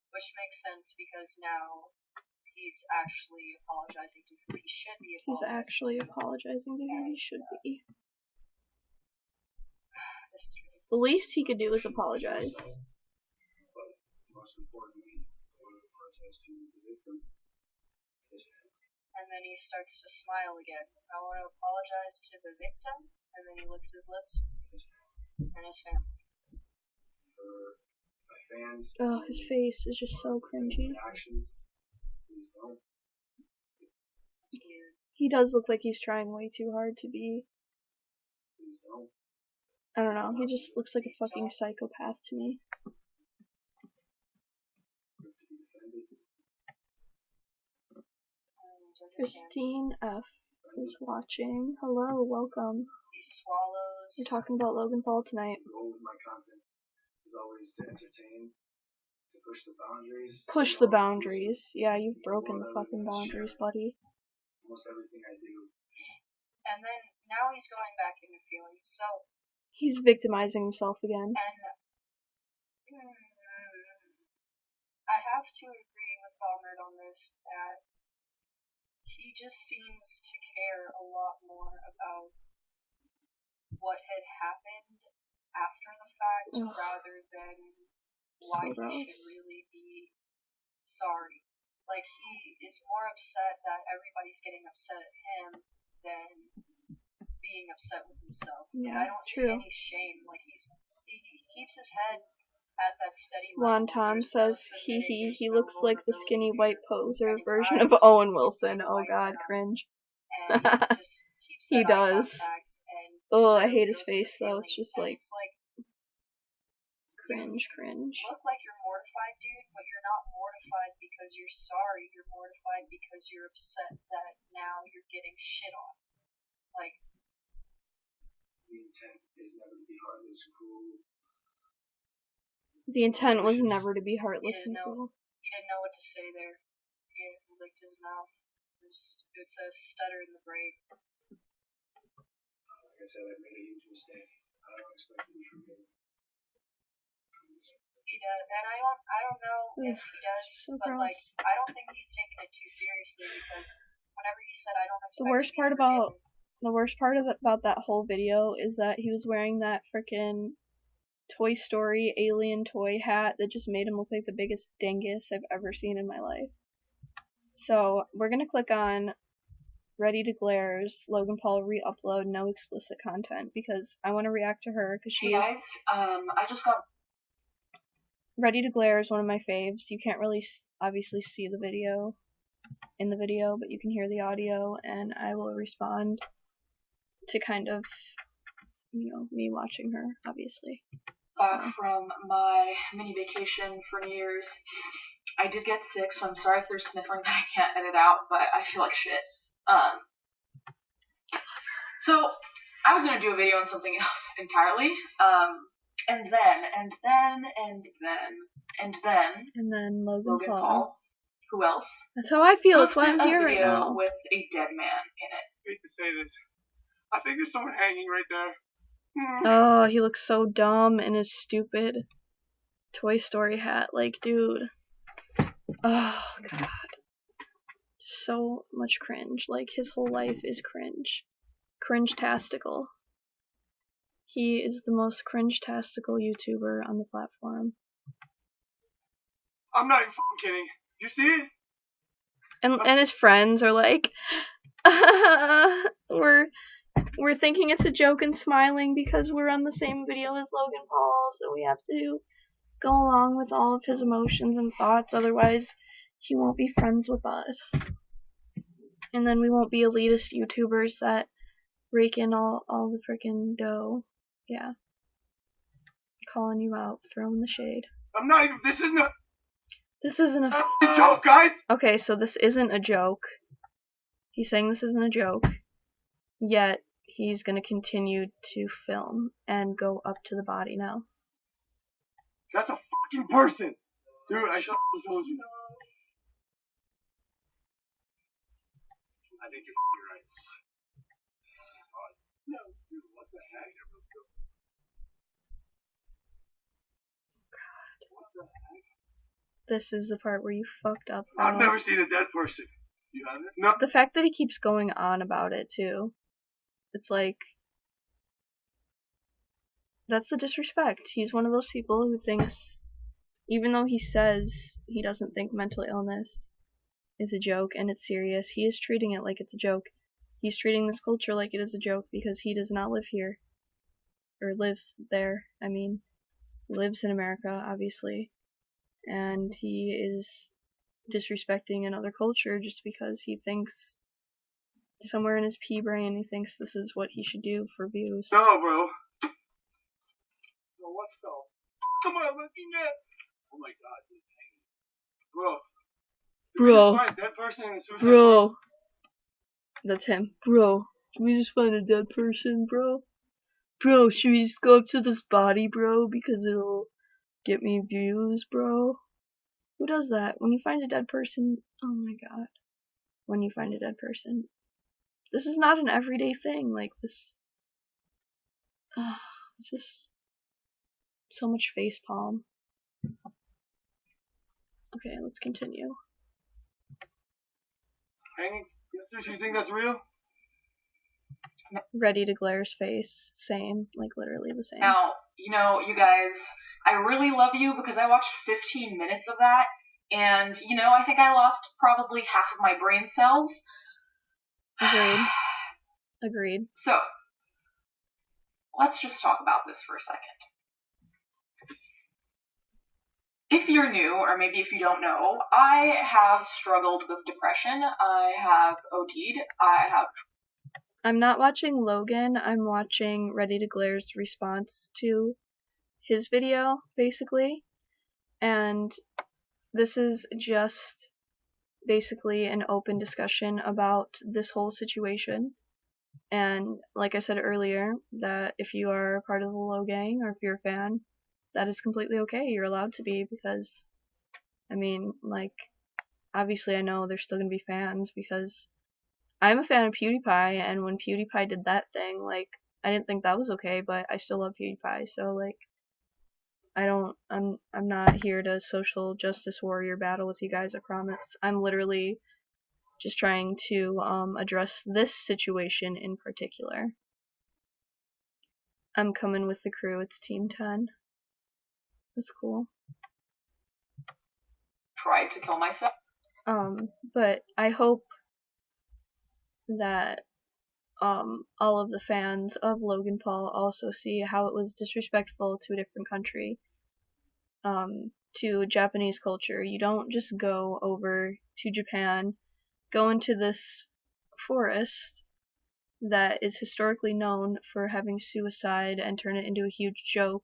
Which makes sense because now he's actually apologizing to who he should be apologizing. He's actually apologizing to who he should be. The least he could do is apologize. And then he starts to smile again. I want to apologize to the victim, and then he licks his lips and his family. Oh, his face is just so cringy. He does look like he's trying way too hard to be... I don't know, he just looks like a fucking psychopath to me. Christine F. is watching. Hello, welcome. He swallows. We're talking about Logan Paul tonight. Push the boundaries. Yeah, you've broken the fucking boundaries, buddy. And then now he's going back into feelings. So he's victimizing himself again. And I have to agree with Balmert on this that he just seems to care a lot more about what had happened after the fact rather than why he should really be sorry. Like, he is more upset that everybody's getting upset at him than being upset with himself. Yeah, I don't see any shame. Like, he keeps his head at that steady level. Wonton says he looks like the skinny white poser version of Owen Wilson. Oh god, cringe. He does. Oh, I hate his face though. It's just like cringe. You look like you're mortified, dude, but you're not mortified because you're sorry. You're mortified because you're upset that now you're getting shit on. Like, intent is never to be heartless, cruel. The intent was never to be heartless and know. cruel. He didn't know what to say there. He licked his mouth. It's a stutter in the brain. Like I said, I made a huge mistake. I don't expect to be forgiven. He does, and I don't know if he does, So but gross. like I don't think he's taking it too seriously because whenever he said I don't expect The worst to be part forgiven, about that whole video is that he was wearing that frickin' Toy Story alien toy hat that just made him look like the biggest dingus I've ever seen in my life. So we're gonna click on Ready to Glare's Logan Paul re-upload no explicit content because I want to react to her because she hey guys, I just got Ready to Glare is one of my faves. You can't really obviously see the video in the video, but you can hear the audio, and I will respond to kind of, you know, me watching her, obviously. back from my mini vacation for New Year's. I did get sick, so I'm sorry if there's sniffling that I can't edit out, but I feel like shit. So I was gonna do a video on something else entirely. And then Logan Paul. Paul. Who else? That's how I feel. That's why Posted I'm a here right video now. with a dead man in it. I hate to say this. I think there's someone hanging right there. Oh, he looks so dumb in his stupid Toy Story hat. Like, dude. Oh, God. So much cringe. Like, his whole life is cringe. Cringe-tastical. He is the most cringe-tastical YouTuber on the platform. I'm not even fucking kidding. You see it? And his friends are like, we're thinking it's a joke and smiling because we're on the same video as Logan Paul, so we have to go along with all of his emotions and thoughts, otherwise he won't be friends with us. And then we won't be elitist YouTubers that rake in all the frickin' dough. Yeah. Calling you out, throwing the shade. I'm not even, This isn't a joke, guys! Okay, so this isn't a joke. He's saying this isn't a joke. Yet, he's gonna continue to film and go up to the body now. That's a fucking person! Dude, I should have told you. I think you're right. No, dude, what the heck? What the heck? This is the part where you fucked up, bro. I've never seen a dead person. You haven't? No. The fact that he keeps going on about it, too. It's like, that's the disrespect. He's one of those people who thinks, even though he says he doesn't think mental illness is a joke and it's serious, he is treating it like it's a joke. He's treating this culture like it is a joke because he does not live here. Or live there, I mean. He lives in America, obviously. And he is disrespecting another culture just because he thinks, somewhere in his pea brain, he thinks this is what he should do for views. No, bro. No, what the? Come on, looking at. Oh my god, he's hanging. Bro. Did we just find a dead person in the suicide Bro. That's him. Bro. Should we just find a dead person, bro? Bro, should we just go up to this body, bro? Because it'll get me views, bro? Who does that? When you find a dead person, oh my god. When you find a dead person. This is not an everyday thing, like this. It's just so much facepalm. Okay, let's continue. hanging? Yes, you think that's real? Ready to Glare's face, same, like literally the same. Now, you know, you guys, I really love you because I watched 15 minutes of that, and, you know, I think I lost probably half of my brain cells. Agreed. Agreed. So, let's just talk about this for a second. If you're new, or maybe if you don't know, I have struggled with depression. I have OD'd. I'm not watching Logan, I'm watching Ready to Glare's response to his video, basically. And this is just basically an open discussion about this whole situation. And like I said earlier, that if you are part of the Low Gang or if you're a fan, that is completely okay. You're allowed to be because, I mean, like, obviously I know there's still gonna be fans because I'm a fan of PewDiePie, and when PewDiePie did that thing, like, I didn't think that was okay, but I still love PewDiePie, so, like, I'm not here to social justice warrior battle with you guys, I promise. I'm literally just trying to, address this situation in particular. I'm coming with the crew, it's Team 10. That's cool. Tried to kill myself. But I hope that all of the fans of Logan Paul also see how it was disrespectful to a different country, to Japanese culture. You don't just go over to Japan, go into this forest that is historically known for having suicide and turn it into a huge joke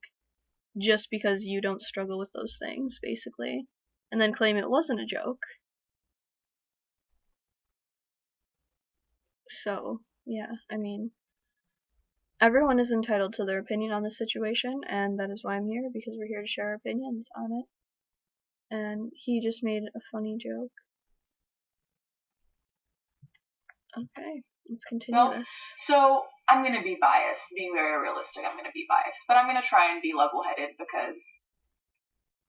just because you don't struggle with those things, basically, and then claim it wasn't a joke. So, yeah, I mean, everyone is entitled to their opinion on this situation, and that is why I'm here, because we're here to share our opinions on it. And he just made a funny joke. Okay, let's continue this. So, I'm gonna be biased, being very realistic, I'm gonna be biased, but I'm gonna try and be level-headed because...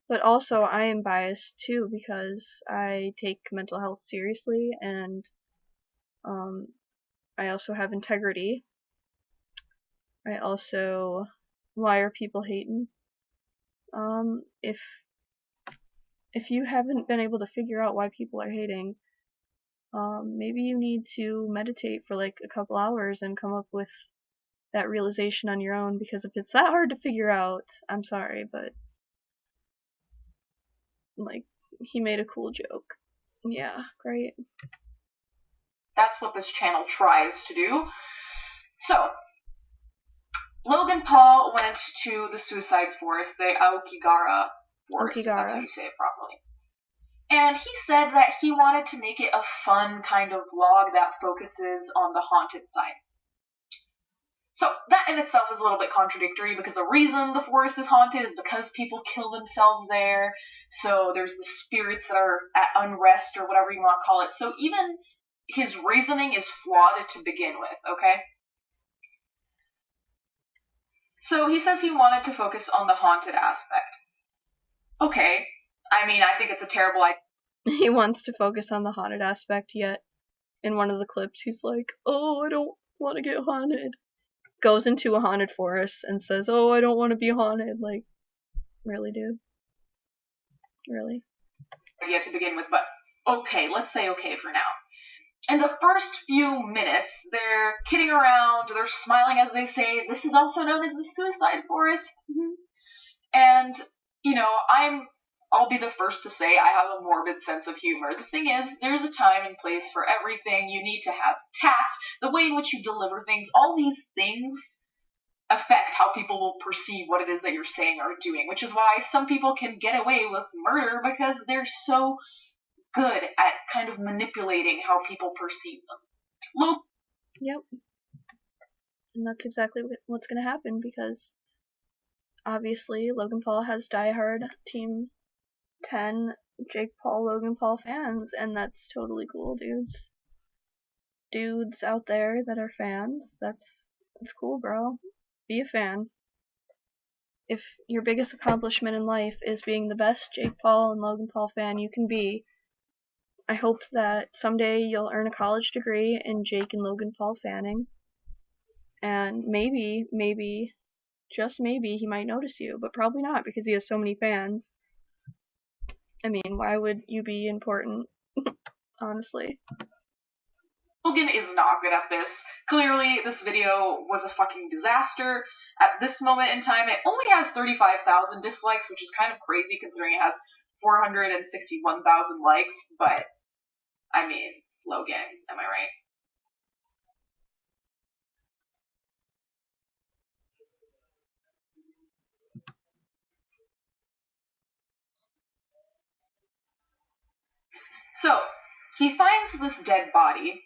But also, I am biased too, because I take mental health seriously, and, I also have integrity. I also... Why are people hating? If you haven't been able to figure out why people are hating, maybe you need to meditate for like a couple hours and come up with that realization on your own, because if it's that hard to figure out, I'm sorry, but like, he made a cool joke. Yeah, great. That's what this channel tries to do. So, Logan Paul went to the suicide forest, the Aokigahara forest, if that's how you say it properly. And he said that he wanted to make it a fun kind of vlog that focuses on the haunted side. So that in itself is a little bit contradictory, because the reason the forest is haunted is because people kill themselves there. So there's the spirits that are at unrest, or whatever you want to call it. So even his reasoning is flawed to begin with, okay? So he says he wanted to focus on the haunted aspect. Okay, I mean, I think it's a terrible idea. He wants to focus on the haunted aspect, yet in one of the clips he's like, oh, I don't want to get haunted. Goes into a haunted forest and says, oh, I don't want to be haunted. Like, really, dude? Really? Idea to begin with, but okay, let's say okay for now. In the first few minutes, they're kidding around, they're smiling as they say, this is also known as the suicide forest. And, you know, I'll be the first to say I have a morbid sense of humor. The thing is, there's a time and place for everything. You need to have tact, the way in which you deliver things. All these things affect how people will perceive what it is that you're saying or doing, which is why some people can get away with murder, because they're so good at kind of manipulating how people perceive them. Yep. And that's exactly what's gonna happen, because obviously Logan Paul has diehard Team 10 Jake Paul, Logan Paul fans, and that's totally cool, dudes. Dudes out there that are fans, that's cool, bro. Be a fan. If your biggest accomplishment in life is being the best Jake Paul and Logan Paul fan you can be, I hope that someday you'll earn a college degree in Jake and Logan Paul fanning, and maybe, just maybe, he might notice you, but probably not, because he has so many fans. I mean, why would you be important? Honestly. Logan is not good at this. Clearly, this video was a fucking disaster. At this moment in time, it only has 35,000 dislikes, which is kind of crazy considering it has 461,000 likes, but, I mean, Logan, am I right? So, he finds this dead body.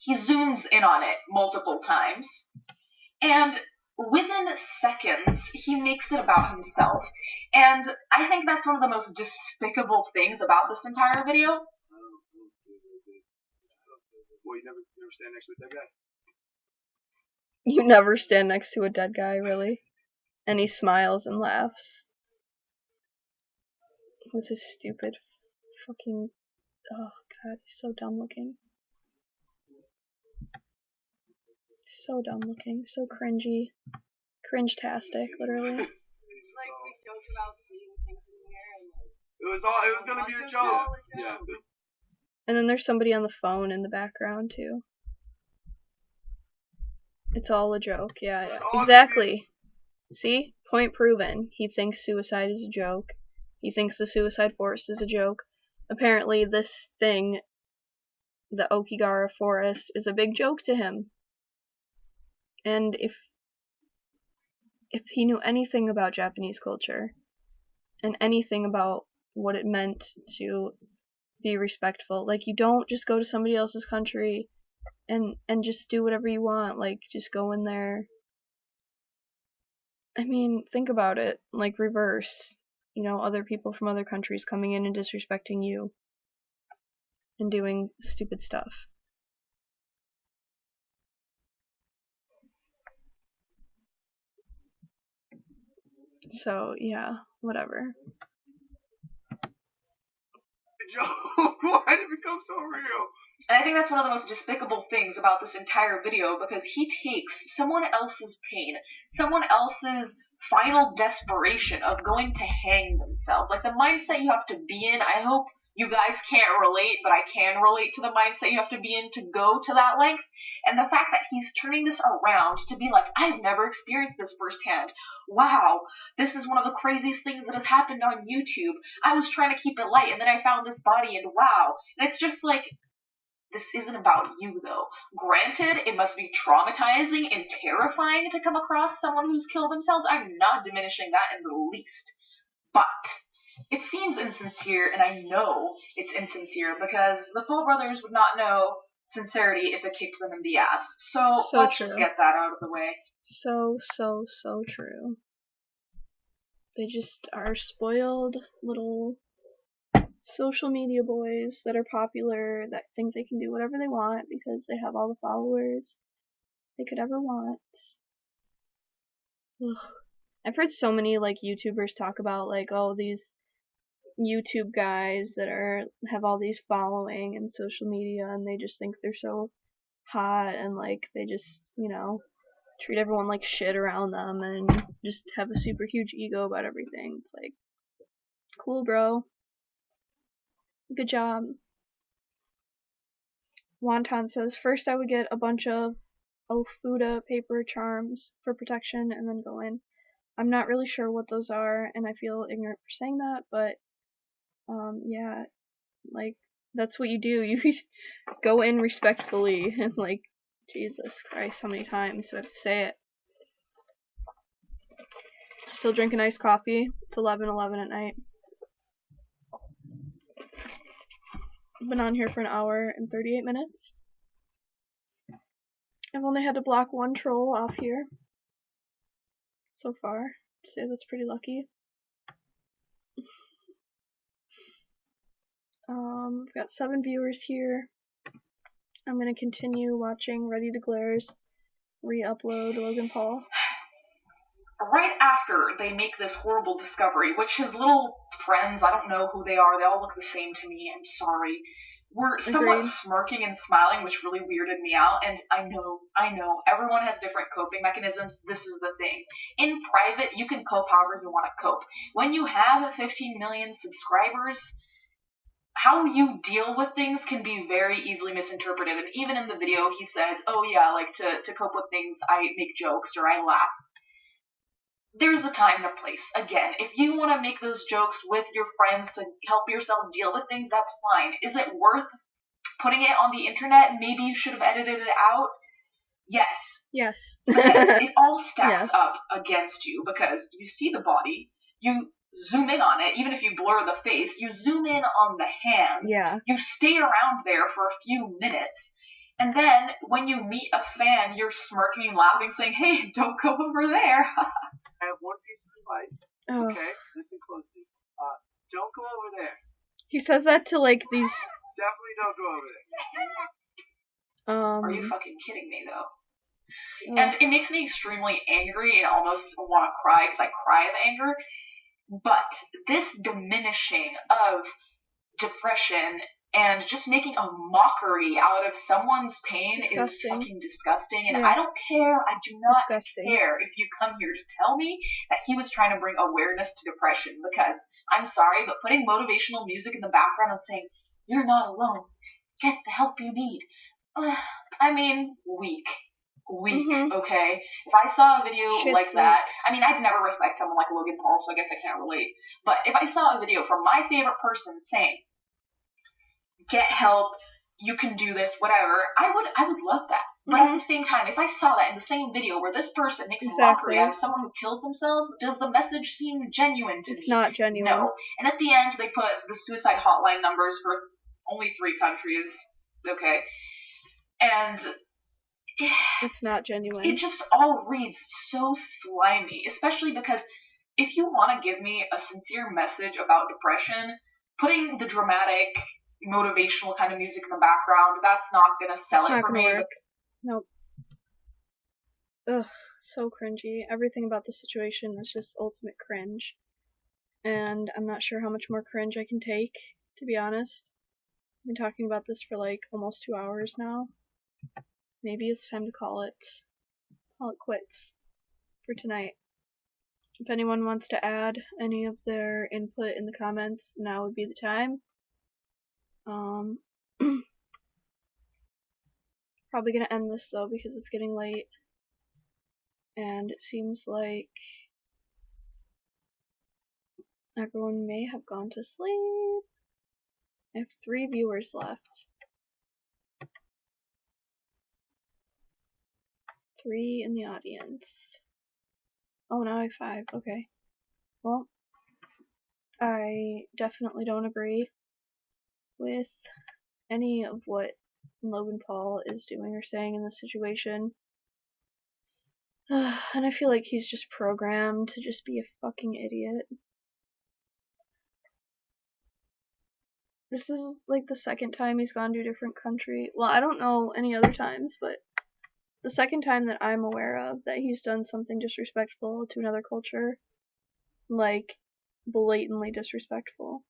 he zooms in on it multiple times, and within seconds, he makes it about himself. And I think that's one of the most despicable things about this entire video. Well, you never stand next to a dead guy. You never stand next to a dead guy, really. And he smiles and laughs. With his stupid fucking... Oh god, he's so dumb looking. So dumb looking, so cringy. Cringe-tastic, literally. Like, we joke about seeing things in here and It was gonna be a joke. Yeah. And then there's somebody on the phone in the background, too. It's all a joke, yeah. Exactly. See? Point proven. He thinks suicide is a joke. He thinks the suicide forest is a joke. Apparently this thing, the Okigara forest, is a big joke to him. And if he knew anything about Japanese culture, and anything about what it meant to be respectful, like, you don't just go to somebody else's country and just do whatever you want, like, just go in there. I mean, think about it, like, reverse. You know, other people from other countries coming in and disrespecting you and doing stupid stuff. So, yeah, whatever. Joke? Why did it become so real? And I think that's one of the most despicable things about this entire video, because he takes someone else's pain, someone else's final desperation of going to hang themselves, like the mindset you have to be in. I hope you guys can't relate, but I can relate to the mindset you have to be in to go to that length. And the fact that he's turning this around to be like, I've never experienced this firsthand. Wow, this is one of the craziest things that has happened on YouTube. I was trying to keep it light, and then I found this body, and wow. And it's just like, this isn't about you, though. Granted, it must be traumatizing and terrifying to come across someone who's killed themselves. I'm not diminishing that in the least. But it seems insincere, and I know it's insincere because the Paul brothers would not know sincerity if it kicked them in the ass. So let's true. just get that out of the way. So true. They just are spoiled little social media boys that are popular, that think they can do whatever they want because they have all the followers they could ever want. Ugh. I've heard so many, like, YouTubers talk about, like, oh, these YouTube guys that have all these following and social media, and they just think they're so hot, and, like, they just, you know, treat everyone like shit around them and just have a super huge ego about everything. It's like, cool, bro. Good job. Wonton says, first I would get a bunch of Ofuda paper charms for protection and then go in. I'm not really sure what those are, and I feel ignorant for saying that, but, yeah, like, that's what you do. You go in respectfully, and, like, Jesus Christ, how many times do I have to say it? Still drinking iced coffee. It's 11:11 at night. I've been on here for an hour and 38 minutes. I've only had to block one troll off here so far. I'd say that's pretty lucky. We've got 7 viewers here. I'm gonna continue watching Ready to Glare's re-upload Logan Paul. Right after they make this horrible discovery, which his little friends, I don't know who they are, they all look the same to me, I'm sorry, were somewhat Agreed. smirking and smiling, which really weirded me out. And I know, everyone has different coping mechanisms. This is the thing. In private, you can cope however you want to cope. When you have 15 million subscribers, how you deal with things can be very easily misinterpreted. And even in the video, he says, oh yeah, like to cope with things, I make jokes or I laugh. There's a time and a place. Again, if you want to make those jokes with your friends to help yourself deal with things, that's fine. Is it worth putting it on the internet? Maybe you should have edited it out. Yes. Yes. Because it all stacks Yes. up against you, because you see the body, you zoom in on it, even if you blur the face, you zoom in on the hand, Yeah. you stay around there for a few minutes, And then when you meet a fan, you're smirking and laughing, saying, "Hey, don't go over there." I have one piece of advice. Oh. Okay, listen closely. Don't go over there. He says that to like these. Definitely don't go over there. Are you fucking kidding me, though? And it makes me extremely angry and almost want to cry because I cry of anger. But this diminishing of depression and just making a mockery out of someone's pain is fucking disgusting. And Yeah. I don't care. I do not Disgusting. care if you come here to tell me that he was trying to bring awareness to depression, because I'm sorry, but putting motivational music in the background and saying, "You're not alone. Get the help you need." I mean, weak, okay? If I saw a video like that, I mean, I'd never respect someone like Logan Paul, so I guess I can't relate. But if I saw a video from my favorite person saying, "Get help, you can do this," whatever, I would love that. But at the same time, if I saw that in the same video where this person makes a mockery out of someone who kills themselves, does the message seem genuine to me? It's not genuine. No. And at the end, they put the suicide hotline numbers for only 3 countries. Okay. And it's not genuine. It just all reads so slimy, especially because if you want to give me a sincere message about depression, putting the dramatic, motivational kind of music in the background, that's not going to sell it for me. Work. Nope. Ugh, so cringy. Everything about the situation is just ultimate cringe. And I'm not sure how much more cringe I can take, to be honest. I've been talking about this for like almost 2 hours now. Maybe it's time to call it quits for tonight. If anyone wants to add any of their input in the comments, now would be the time. Probably gonna end this though because it's getting late. And it seems like everyone may have gone to sleep. I have 3 viewers left. 3 in the audience. Oh, now I have 5. Okay. Well, I definitely don't agree with any of what Logan Paul is doing or saying in this situation. And I feel like he's just programmed to just be a fucking idiot. This is like the second time he's gone to a different country. Well, I don't know any other times, but the second time that I'm aware of that he's done something disrespectful to another culture. Like, blatantly disrespectful.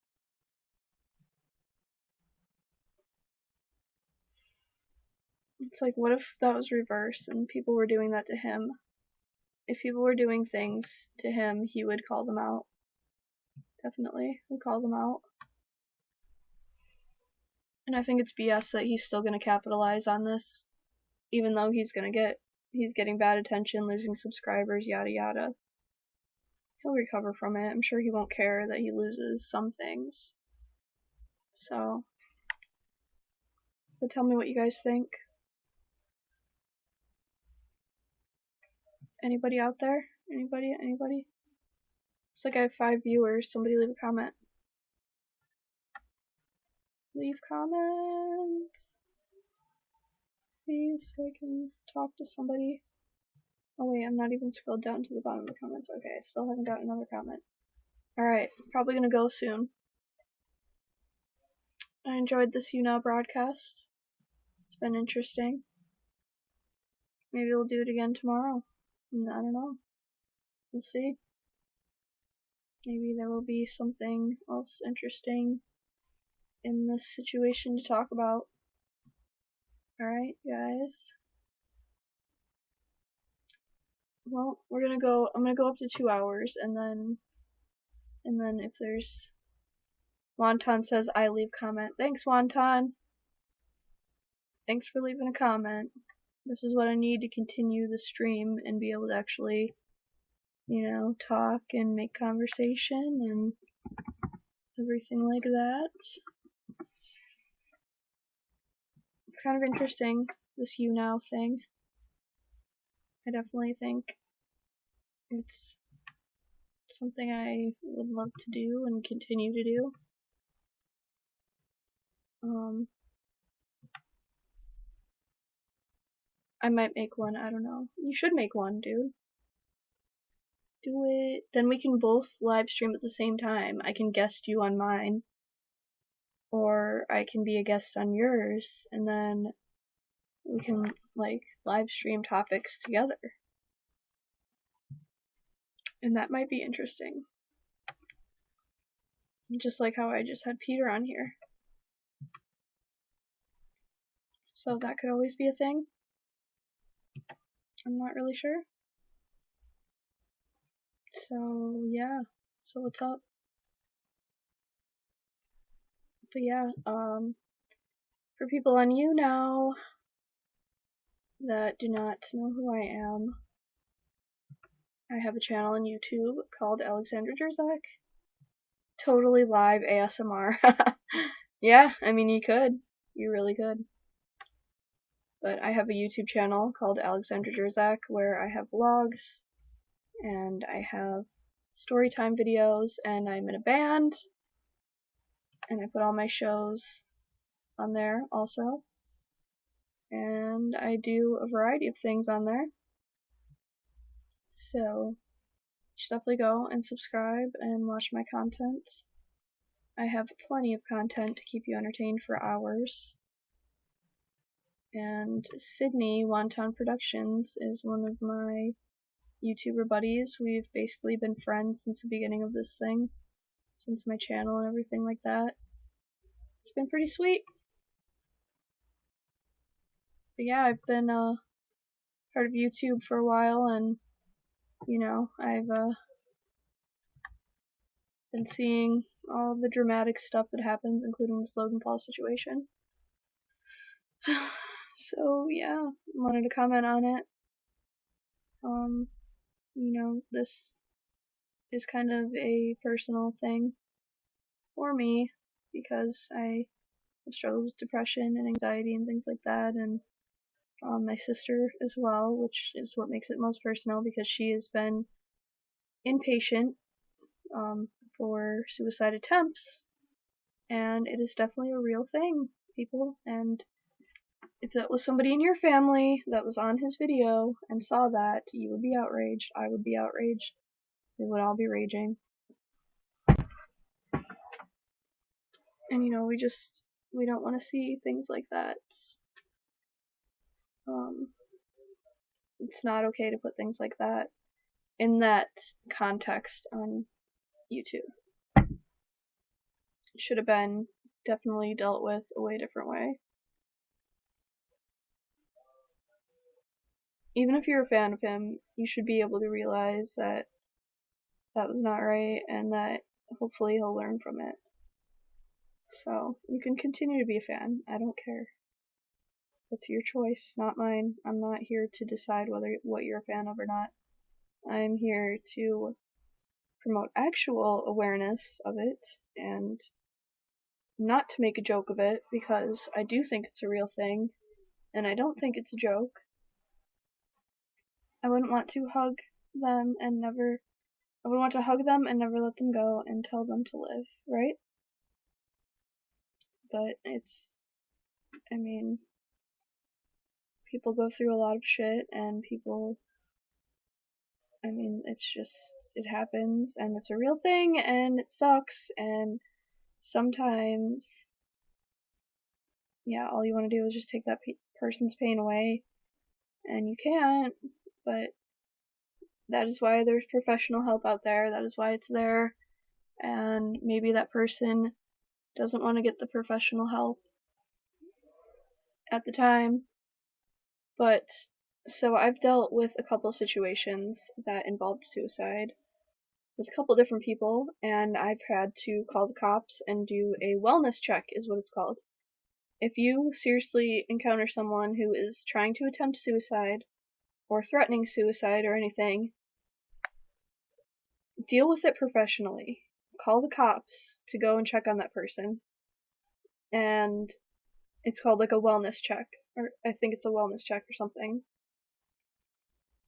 It's like, what if that was reversed and people were doing that to him? If people were doing things to him, he would call them out. Definitely would call them out. And I think it's BS that he's still gonna capitalize on this, even though he's getting bad attention, losing subscribers, yada yada. He'll recover from it. I'm sure he won't care that he loses some things. So, but tell me what you guys think. Anybody out there? Anybody? Looks like I have 5 viewers. Somebody leave a comment. Leave comments, please, so I can talk to somebody. Oh wait, I'm not even scrolled down to the bottom of the comments. Okay, I still haven't got another comment. Alright, probably gonna go soon. I enjoyed this YouNow broadcast. It's been interesting. Maybe we'll do it again tomorrow. I don't know. We'll see. Maybe there will be something else interesting in this situation to talk about. Alright, guys. Well, I'm gonna go up to 2 hours, and then if there's... Wonton says, I leave comment. Thanks, Wonton. Thanks for leaving a comment. This is what I need to continue the stream and be able to actually, talk and make conversation and everything like that. Kind of interesting, this YouNow thing. I definitely think it's something I would love to do and continue to do. I might make one, I don't know. You should make one, dude. Do it. Then we can both live stream at the same time. I can guest you on mine, or I can be a guest on yours, and then we can like live stream topics together. And that might be interesting. Just like how I just had Peter on here. So that could always be a thing. I'm not really sure. So yeah. So what's up? But yeah, for people on YouNow that do not know who I am, I have a channel on YouTube called Alexandra Jerzak. Totally live ASMR. Yeah, I mean you could. You really could. But I have a YouTube channel called Alexandra Jerzak where I have vlogs and I have storytime videos and I'm in a band and I put all my shows on there also. And I do a variety of things on there. So you should definitely go and subscribe and watch my content. I have plenty of content to keep you entertained for hours. And Sydney Wonton Productions is one of my YouTuber buddies. We've basically been friends since the beginning of this thing, since my channel and everything like that. It's been pretty sweet. But yeah, I've been part of YouTube for a while, and you know, I've been seeing all of the dramatic stuff that happens, including the Logan Paul situation. So yeah, wanted to comment on it. You know, this is kind of a personal thing for me because I have struggled with depression and anxiety and things like that, and my sister as well, which is what makes it most personal because she has been inpatient for suicide attempts, and it is definitely a real thing, people. And if that was somebody in your family that was on his video and saw that, you would be outraged. I would be outraged. We would all be raging. And you know, we don't want to see things like that. It's not okay to put things like that in that context on YouTube. It should have been definitely dealt with a way different way. Even if you're a fan of him, you should be able to realize that that was not right and that hopefully he'll learn from it. So, you can continue to be a fan. I don't care. That's your choice, not mine. I'm not here to decide what you're a fan of or not. I'm here to promote actual awareness of it and not to make a joke of it, because I do think it's a real thing and I don't think it's a joke. I wouldn't want to hug them and never let them go and tell them to live, right? But I mean, people go through a lot of shit and it happens and it's a real thing and it sucks, and sometimes, yeah, all you want to do is just take that person's pain away, and you can't, but that is why there's professional help out there. That is why it's there. And maybe that person doesn't want to get the professional help at the time. But so I've dealt with a couple situations that involved suicide with a couple different people, and I've had to call the cops and do a wellness check, is what it's called. If you seriously encounter someone who is trying to attempt suicide or threatening suicide or anything, deal with it professionally. Call the cops to go and check on that person. And it's called like a wellness check, or I think it's a wellness check or something.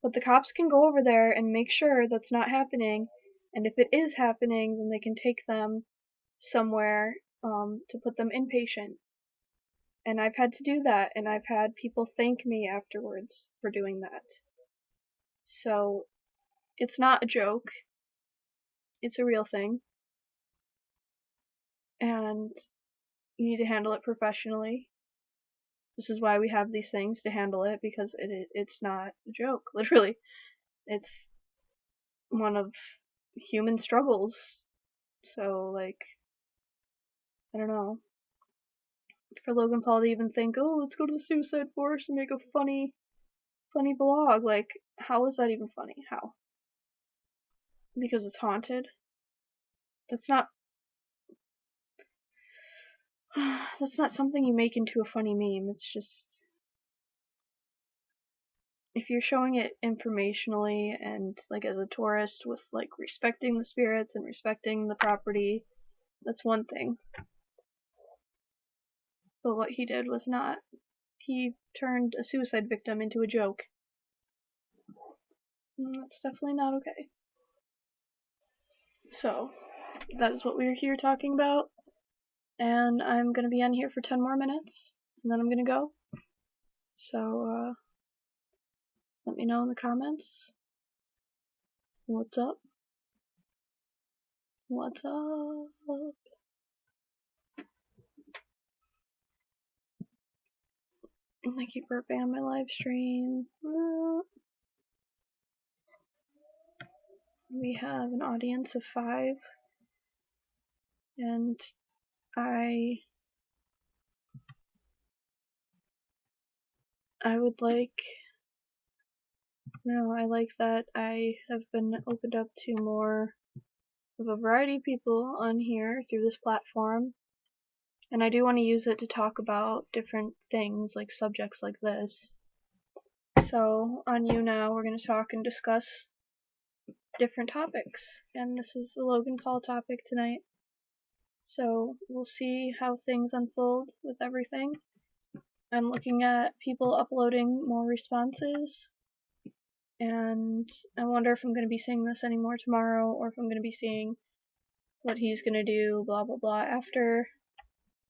But the cops can go over there and make sure that's not happening, and if it is happening, then they can take them somewhere to put them inpatient. And I've had to do that, and I've had people thank me afterwards for doing that. So, it's not a joke. It's a real thing. And you need to handle it professionally. This is why we have these things, to handle it, because it's not a joke, literally. It's one of human struggles. So, like, I don't know. For Logan Paul to even think, oh, let's go to the Suicide Forest and make a funny vlog. Like, how is that even funny? How? Because it's haunted? That's not something you make into a funny meme. It's just, if you're showing it informationally and like as a tourist with like respecting the spirits and respecting the property, that's one thing. But what he did was not. He turned a suicide victim into a joke. And that's definitely not okay. So, that is what we're here talking about. And I'm gonna be on here for 10 more minutes, and then I'm gonna go. So, let me know in the comments. What's up? What's up? And I keep burping on my live stream. We have an audience of 5. And I would like, I like that I have been opened up to more of a variety of people on here through this platform. And I do want to use it to talk about different things, like subjects like this. So, on YouNow, we're going to talk and discuss different topics. And this is the Logan Paul topic tonight. So, we'll see how things unfold with everything. I'm looking at people uploading more responses. And I wonder if I'm going to be seeing this anymore tomorrow, or if I'm going to be seeing what he's going to do, blah blah blah, after.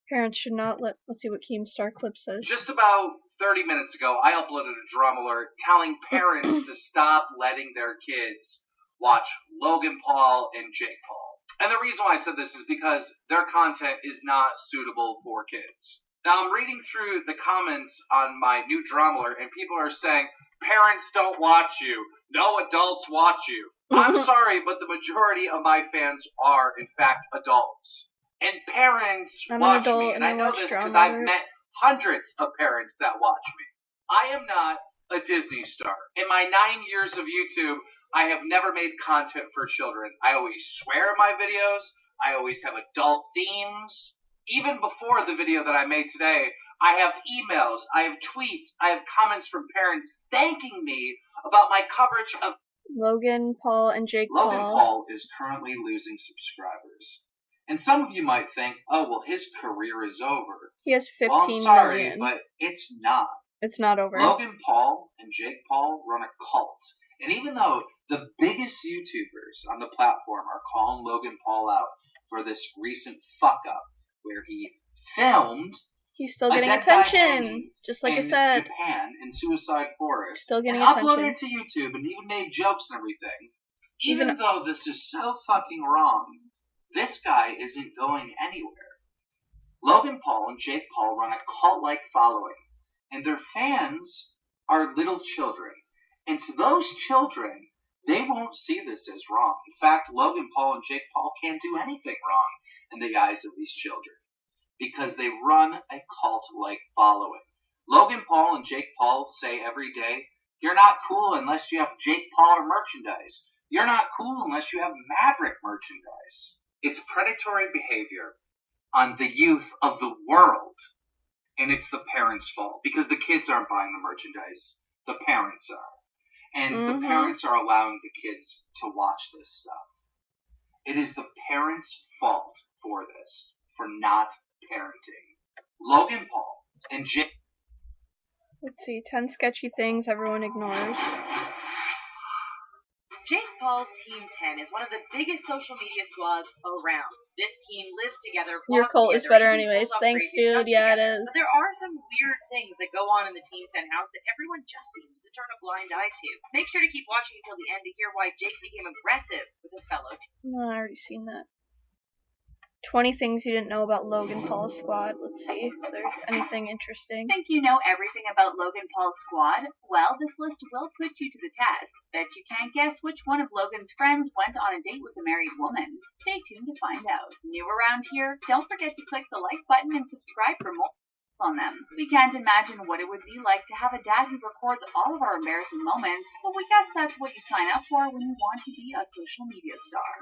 Parents should not let's see what Keemstar Clip says. Just about 30 minutes ago, I uploaded a drum alert telling parents to stop letting their kids watch Logan Paul and Jake Paul. And the reason why I said this is because their content is not suitable for kids. Now, I'm reading through the comments on my new drum alert, and people are saying, parents don't watch you. No adults watch you. I'm sorry, but the majority of my fans are, in fact, adults. And parents watch me, and I know this because I've met hundreds of parents that watch me. I am not a Disney star. In my 9 years of YouTube, I have never made content for children. I always swear in my videos. I always have adult themes. Even before the video that I made today, I have emails, I have tweets, I have comments from parents thanking me about my coverage of Logan Paul and Jake Paul. Logan Paul is currently losing subscribers. And some of you might think, oh, well, his career is over. He has 15 well, I'm sorry, million. but it's not. It's not over. Logan Paul and Jake Paul run a cult. And even though the biggest YouTubers on the platform are calling Logan Paul out for this recent fuck-up where he filmed, he's still getting attention, just like I said. Japan in Suicide Forest. Still getting and attention. Uploaded it to YouTube and even made jokes and everything. Even though this is so fucking wrong, this guy isn't going anywhere. Logan Paul and Jake Paul run a cult-like following, and their fans are little children. And to those children, they won't see this as wrong. In fact, Logan Paul and Jake Paul can't do anything wrong in the eyes of these children, because they run a cult-like following. Logan Paul and Jake Paul say every day, you're not cool unless you have Jake Paul merchandise. You're not cool unless you have Maverick merchandise. It's predatory behavior on the youth of the world, and it's the parents' fault, because the kids aren't buying the merchandise. The parents are. And the parents are allowing the kids to watch this stuff. It is the parents' fault for this, for not parenting. Logan Paul and Jake. Let's see, 10 sketchy things everyone ignores. Jake Paul's Team 10 is one of the biggest social media squads around. This team lives together. Your cult is better anyways. Thanks, dude. Yeah, it is. But there are some weird things that go on in the Team 10 house that everyone just seems to turn a blind eye to. Make sure to keep watching until the end to hear why Jake became aggressive with his fellow team. No, I already seen that. 20 things you didn't know about Logan Paul's squad. Let's see if there's anything interesting. Think you know everything about Logan Paul's squad? Well, this list will put you to the test. Bet you can't guess which one of Logan's friends went on a date with a married woman. Stay tuned to find out. New around here? Don't forget to click the like button and subscribe for more on them. We can't imagine what it would be like to have a dad who records all of our embarrassing moments, but we guess that's what you sign up for when you want to be a social media star.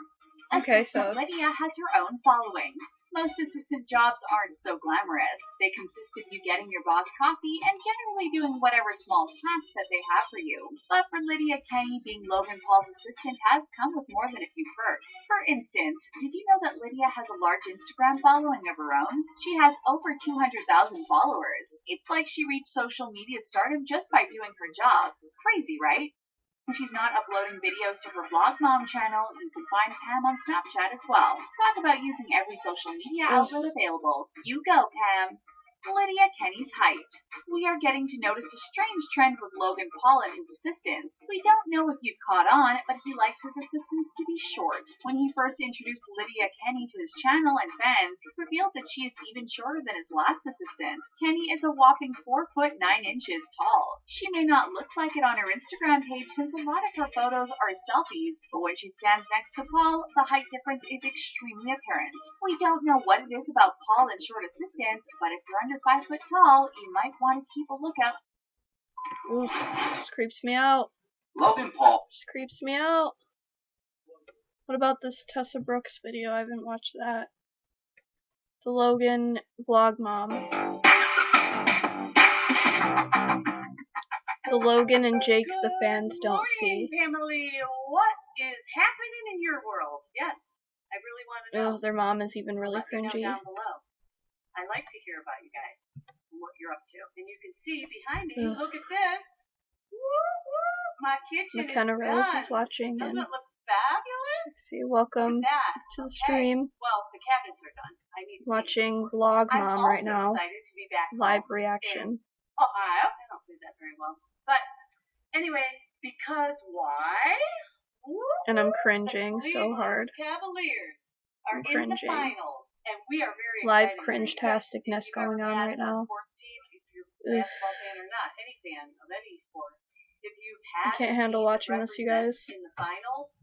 Okay, so Lydia has her own following. Most assistant jobs aren't so glamorous. They consist of you getting your boss coffee and generally doing whatever small tasks that they have for you. But for Lydia, Kenny being Logan Paul's assistant has come with more than a few perks. For instance, did you know that Lydia has a large Instagram following of her own? She has over 200,000 followers. It's like she reached social media stardom just by doing her job. Crazy, right? When she's not uploading videos to her Vlog Mom channel, you can find Pam on Snapchat as well. Talk about using every social media outlet available. You go, Pam. Lydia, Kenny's height. We are getting to notice a strange trend with Logan Paul and his assistants. We don't know if you've caught on, but he likes his assistants to be short. When he first introduced Lydia Kenny to his channel and fans, he revealed that she is even shorter than his last assistant. Kenny is a whopping 4 foot 9 inches tall. She may not look like it on her Instagram page since a lot of her photos are selfies, but when she stands next to Paul, the height difference is extremely apparent. We don't know what it is about Paul and short assistants, but if you're under 5 foot tall, you might want to keep a lookout. oof, this creeps me out. Logan Paul. This creeps me out. What about this Tessa Brooks video? I haven't watched that. The Logan Vlog Mom. The Logan and Jake the fans don't see. Family, what is happening in your world? Yes, I really want to know. Oh, their mom is even really Let me know cringy. down below. I like to hear about you guys, what you're up to. And you can see behind me, look at this. Woo, woo, my kitchen McKenna is Rose done. is watching, Doesn't and it look fabulous? see, welcome Look at that. to the stream. Well, the cabinets are done. I need to Watching Vlog I'm Mom also right now. excited to be back Live home reaction. in Ohio. I don't do that very well. But anyway, because why? Woo, And I'm woo, cringing the so Cleveland hard. Cavaliers are I'm in the cringing. finals. And we are very Live excited. cringe-tasticness going on right now. Sports team, if you're a basketball fan or not, any fan of any sport, if you've had I can't handle watching this, you guys. in the finals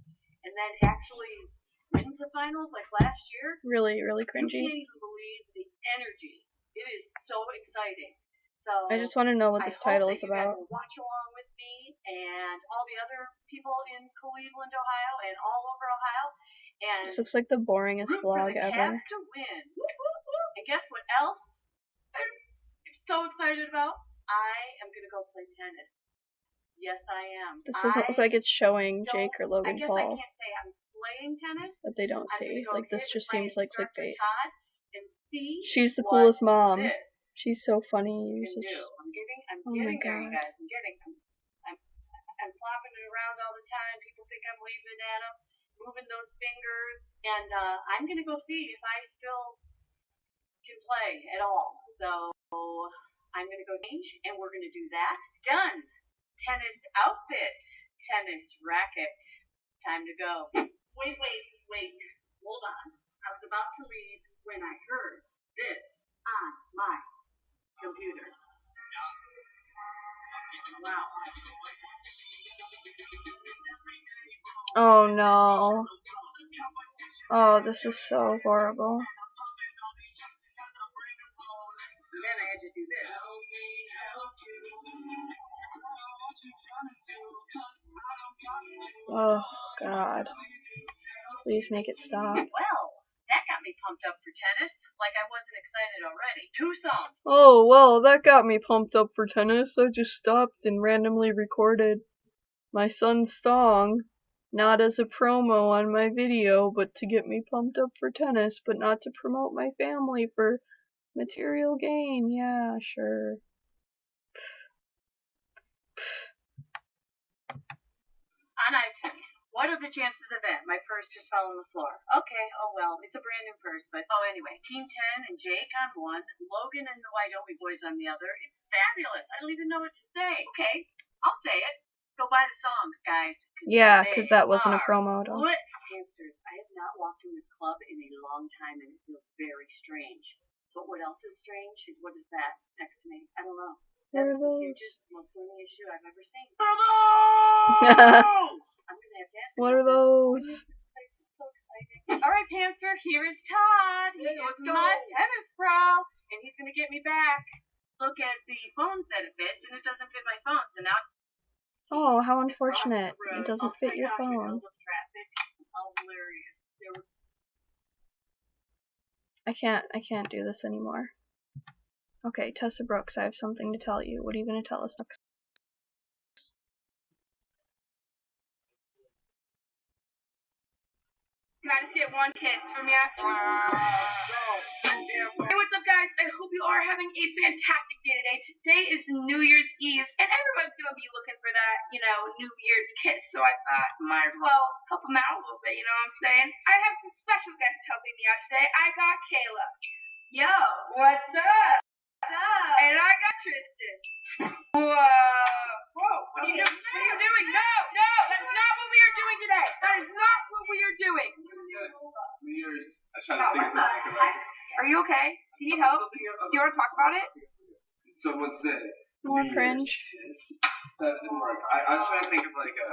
and then actually wins the finals like last year, Really, really you cringy. can't even believe the energy. It is so exciting. So I just want to know what this title is about. I hope that you guys will watch along with me and all the other people in Cleveland, Ohio, and all over Ohio. And This looks like the boringest root for vlog the ever. Cavs to win. Woo, woo, woo. And guess what else I'm so excited about? I am going to go play tennis. Yes, I am. This doesn't look like it's showing Jake or Logan I guess Paul. I can't say I'm playing tennis. That they don't see. Like, this just seems like clickbait. And see She's the what coolest mom. this She's so funny. You're can such... do. I'm Oh my getting there, you God. guys. I'm flopping it around all the time. People think I'm waving at them, moving those fingers, and I'm gonna go see if I still can play at all. So I'm gonna go change, and we're gonna do that. Done. Tennis outfit, tennis racket. Time to go. Wait. Hold on. I was about to leave when I heard this on my computer. Wow. Oh no. Oh, this is so horrible. And then I had to do this. Oh God. Please make it stop. Well, that got me pumped up for tennis, like I wasn't excited already. 2 songs. Oh, well, that got me pumped up for tennis. I just stopped and randomly recorded my son's song, not as a promo on my video, but to get me pumped up for tennis, but not to promote my family for material gain. Yeah, sure. On iTunes. what are the chances of it? My purse just fell on the floor. Okay, oh well, it's a brand new purse, but oh anyway, Team 10 and Jake on one, Logan and the Wyoming boys on the other. It's fabulous. I don't even know what to say. Okay, I'll say it. Go buy the songs, guys. Yeah, because that wasn't a promo. What? Hamsters, I have not walked in this club in a long time and it feels very strange. But what else is strange is what is that next to me? I don't know. What are That's the those? hugest, most thorny issue I've ever seen. I'm gonna have to ask What are those? So exciting. Alright, Panther, here is Todd. He is my tennis pro, and he's gonna get me back. Look at the phone that it fits, and it doesn't fit my phone, so now Oh, how unfortunate. It doesn't fit your phone. I can't do this anymore. Okay, Tessa Brooks, I have something to tell you. What are you going to tell us next? Can I just get one kiss from you? Hey, what's up, guys? I hope you are having a fantastic day today. Today is New Year's Eve, and everyone's going to be looking for that, New Year's kiss. So I thought, might as well help them out a little bit, you know what I'm saying? I have some special guests helping me out today. I got Kayla. Yo. What's up? What's up? And I got Tristan. Whoa. What are you doing? What are you doing? No, that's not what we are doing today. That is not what we are doing. New Year's. I try to think of this like a Are you okay? Do you need help? Do you want to talk about it? Someone said. More cringe. That didn't work. I was trying to think of like a.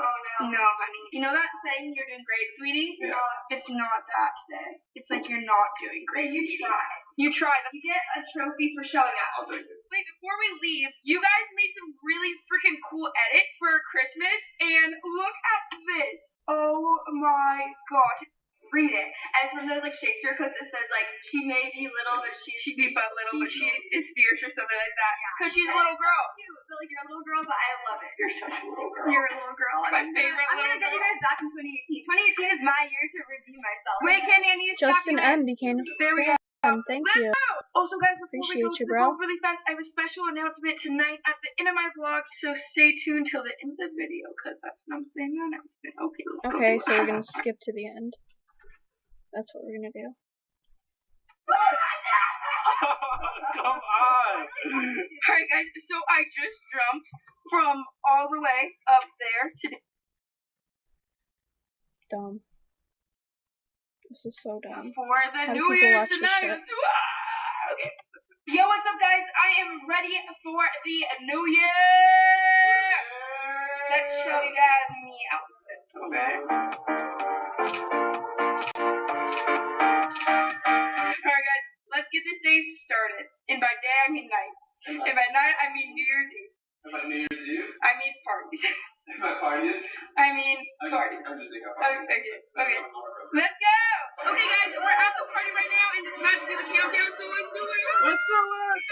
No, honey. You know that saying, you're doing great, sweetie? Yeah. It's not that today. It's like you're not doing great. You tried. You tried. You get a trophy for showing up. I'll take it. Wait, before we leave, you guys made some really freaking cool edits for Christmas, and look at this. Oh my gosh. Read it. And it's one of those like Shakespeare quotes that says like, she may be little, but she be but little, but she is fierce or something like that. Because she's a little girl. But like you're a little girl, but I love it. You're such a little girl. You're a little girl. My favorite I'm little gonna get you guys back in 2018. 2018 is my year to redeem myself. Wait, Kenny, I need to stop Justin you there. M became There we go. Thank you. Also, guys, before we Appreciate go you, to bro. really fast, I have a special announcement tonight at the end of my vlog, so stay tuned till the end of the video, because that's what I'm saying, the announcement. Okay, let's go. Okay, so we're going to skip to the end. That's what we're going to do. Come on. Alright, guys, so I just jumped from all the way up there to the Dumb. This is so dumb. for the How do New people Year watch this tonight. shit? Okay. Yo, what's up, guys? I am ready for the New Year. Let's show you guys me outfit, okay? Alright, guys, let's get this day started. And by day, I mean night. And by night, I mean New Year's Eve. And by New Year's Eve? I mean parties. And by parties? I mean parties. I'm just thinking Okay. Let's go! Okay, guys, we're at the party right now, and it's about to do the countdown, so let's do it! Let's do it!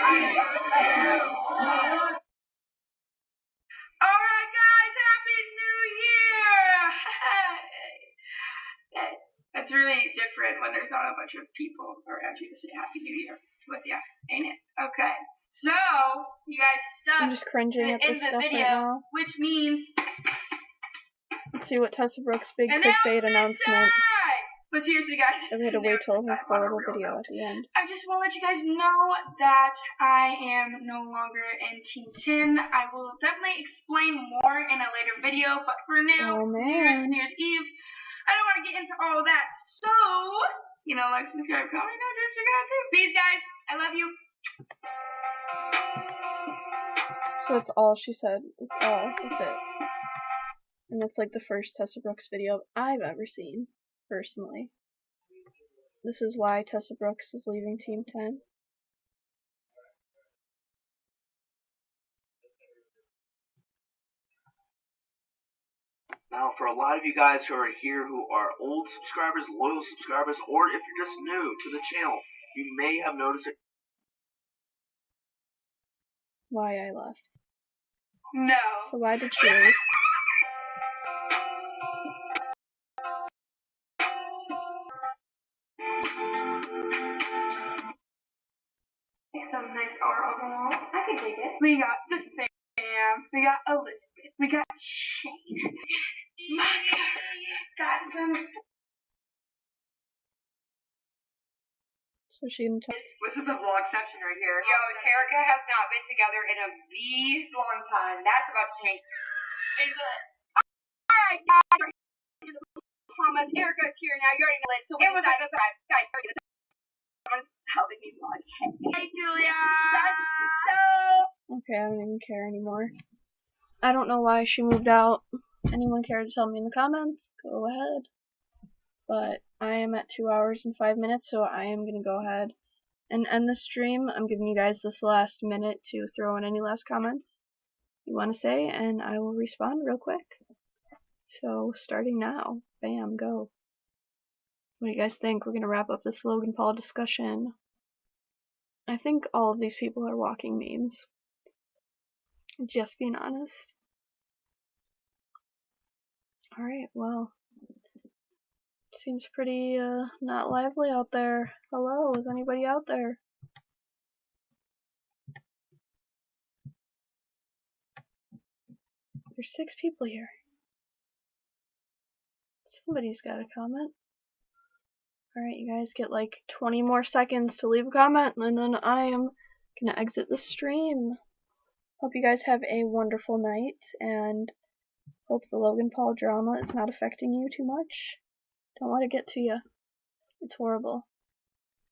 Alright, guys, Happy New Year! That's really different when there's not a bunch of people around you to say Happy New Year with you, ain't it? Okay. So, you guys suck. I'm just cringing at this stuff right now. Which means Let's see what Tessa Brooks' big clickbait announcement. time! But seriously, guys, I'm going to wait till her horrible video at the end. I just want to let you guys know that I am no longer in Team 10. I will definitely explain more in a later video, but for now, Oh, man. New Year's Eve, I don't want to get into all that. So, like, subscribe, comment, peace, guys. I love you. So that's all she said. That's all. That's it. And that's like the first Tessa Brooks video I've ever seen, personally. This is why Tessa Brooks is leaving Team 10. Now, for a lot of you guys who are here who are old subscribers, loyal subscribers, or if you're just new to the channel, you may have noticed it. Why I left. No. So why did she leave? Some nice art on the wall. I can take it. We got the Sam. We got Elizabeth. We got Shane. So she can tell. This is a vlog section right here. Yo, Terica has not been together in a long time. That's about to change. Alright, guys. Thomas, Erica's here now. You already know it. So it was like, guys, someone's helping me vlog. Hey, Julia. Okay, I don't even care anymore. I don't know why she moved out. Anyone care to tell me in the comments? Go ahead. But I am at 2 hours and 5 minutes, so I am gonna go ahead and end the stream. I'm giving you guys this last minute to throw in any last comments you want to say, and I will respond real quick. So, starting now. Bam, go. What do you guys think? We're gonna wrap up this Logan Paul discussion. I think all of these people are walking memes. Just being honest. Alright, well. Seems pretty, not lively out there. Hello, is anybody out there? There's 6 people here. Somebody's got a comment. Alright, you guys get like 20 more seconds to leave a comment, and then I am gonna exit the stream. Hope you guys have a wonderful night, and hope the Logan Paul drama is not affecting you too much. Don't let it get to you. It's horrible.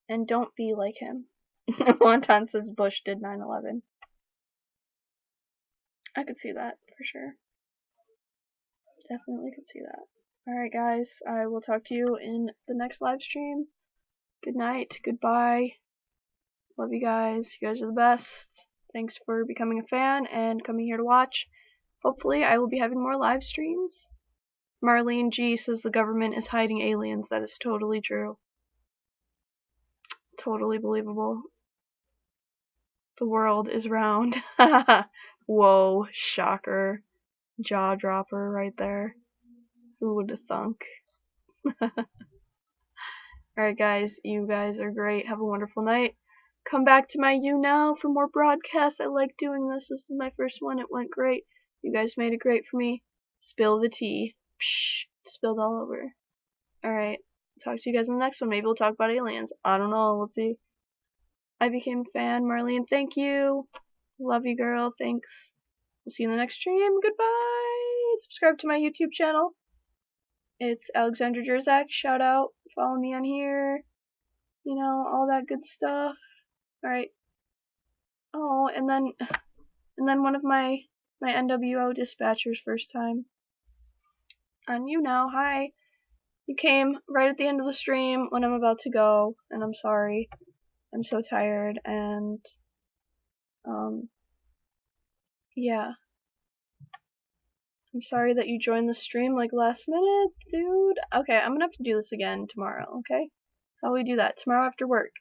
And don't be like him. Wonton says Bush did 9/11. I could see that, for sure. Definitely could see that. Alright guys, I will talk to you in the next live stream. Good night, goodbye. Love you guys. You guys are the best. Thanks for becoming a fan and coming here to watch. Hopefully I will be having more live streams. Marlene G says the government is hiding aliens. That is totally true. Totally believable. The world is round. Whoa, shocker. Jaw dropper right there. Who would have thunk? Alright guys, you guys are great. Have a wonderful night. Come back to my YouNow for more broadcasts. I like doing this. This is my first one. It went great. You guys made it great for me. Spill the tea. Psh, spilled all over. Alright, talk to you guys in the next one. Maybe we'll talk about aliens. I don't know. We'll see. I became a fan. Marlene, thank you. Love you, girl. Thanks. We'll see you in the next stream. Goodbye. Subscribe to my YouTube channel. It's Alexandra Jerzak. Shout out. Follow me on here. You know, all that good stuff. Alright. Oh, and then one of my NWO dispatchers first time on YouNow. Hi. You came right at the end of the stream when I'm about to go, and I'm sorry. I'm so tired, and yeah. I'm sorry that you joined the stream like last minute, dude. Okay, I'm gonna have to do this again tomorrow, okay? How will we do that? Tomorrow after work.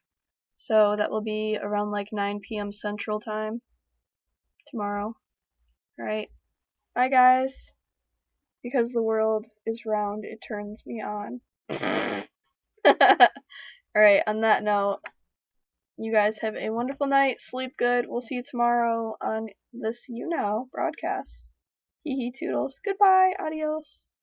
So that will be around like 9 p.m. Central Time tomorrow. Alright. Bye, guys. Because the world is round, it turns me on. Alright, on that note, you guys have a wonderful night. Sleep good. We'll see you tomorrow on this YouNow broadcast. Hee hee toodles. Goodbye. Adios.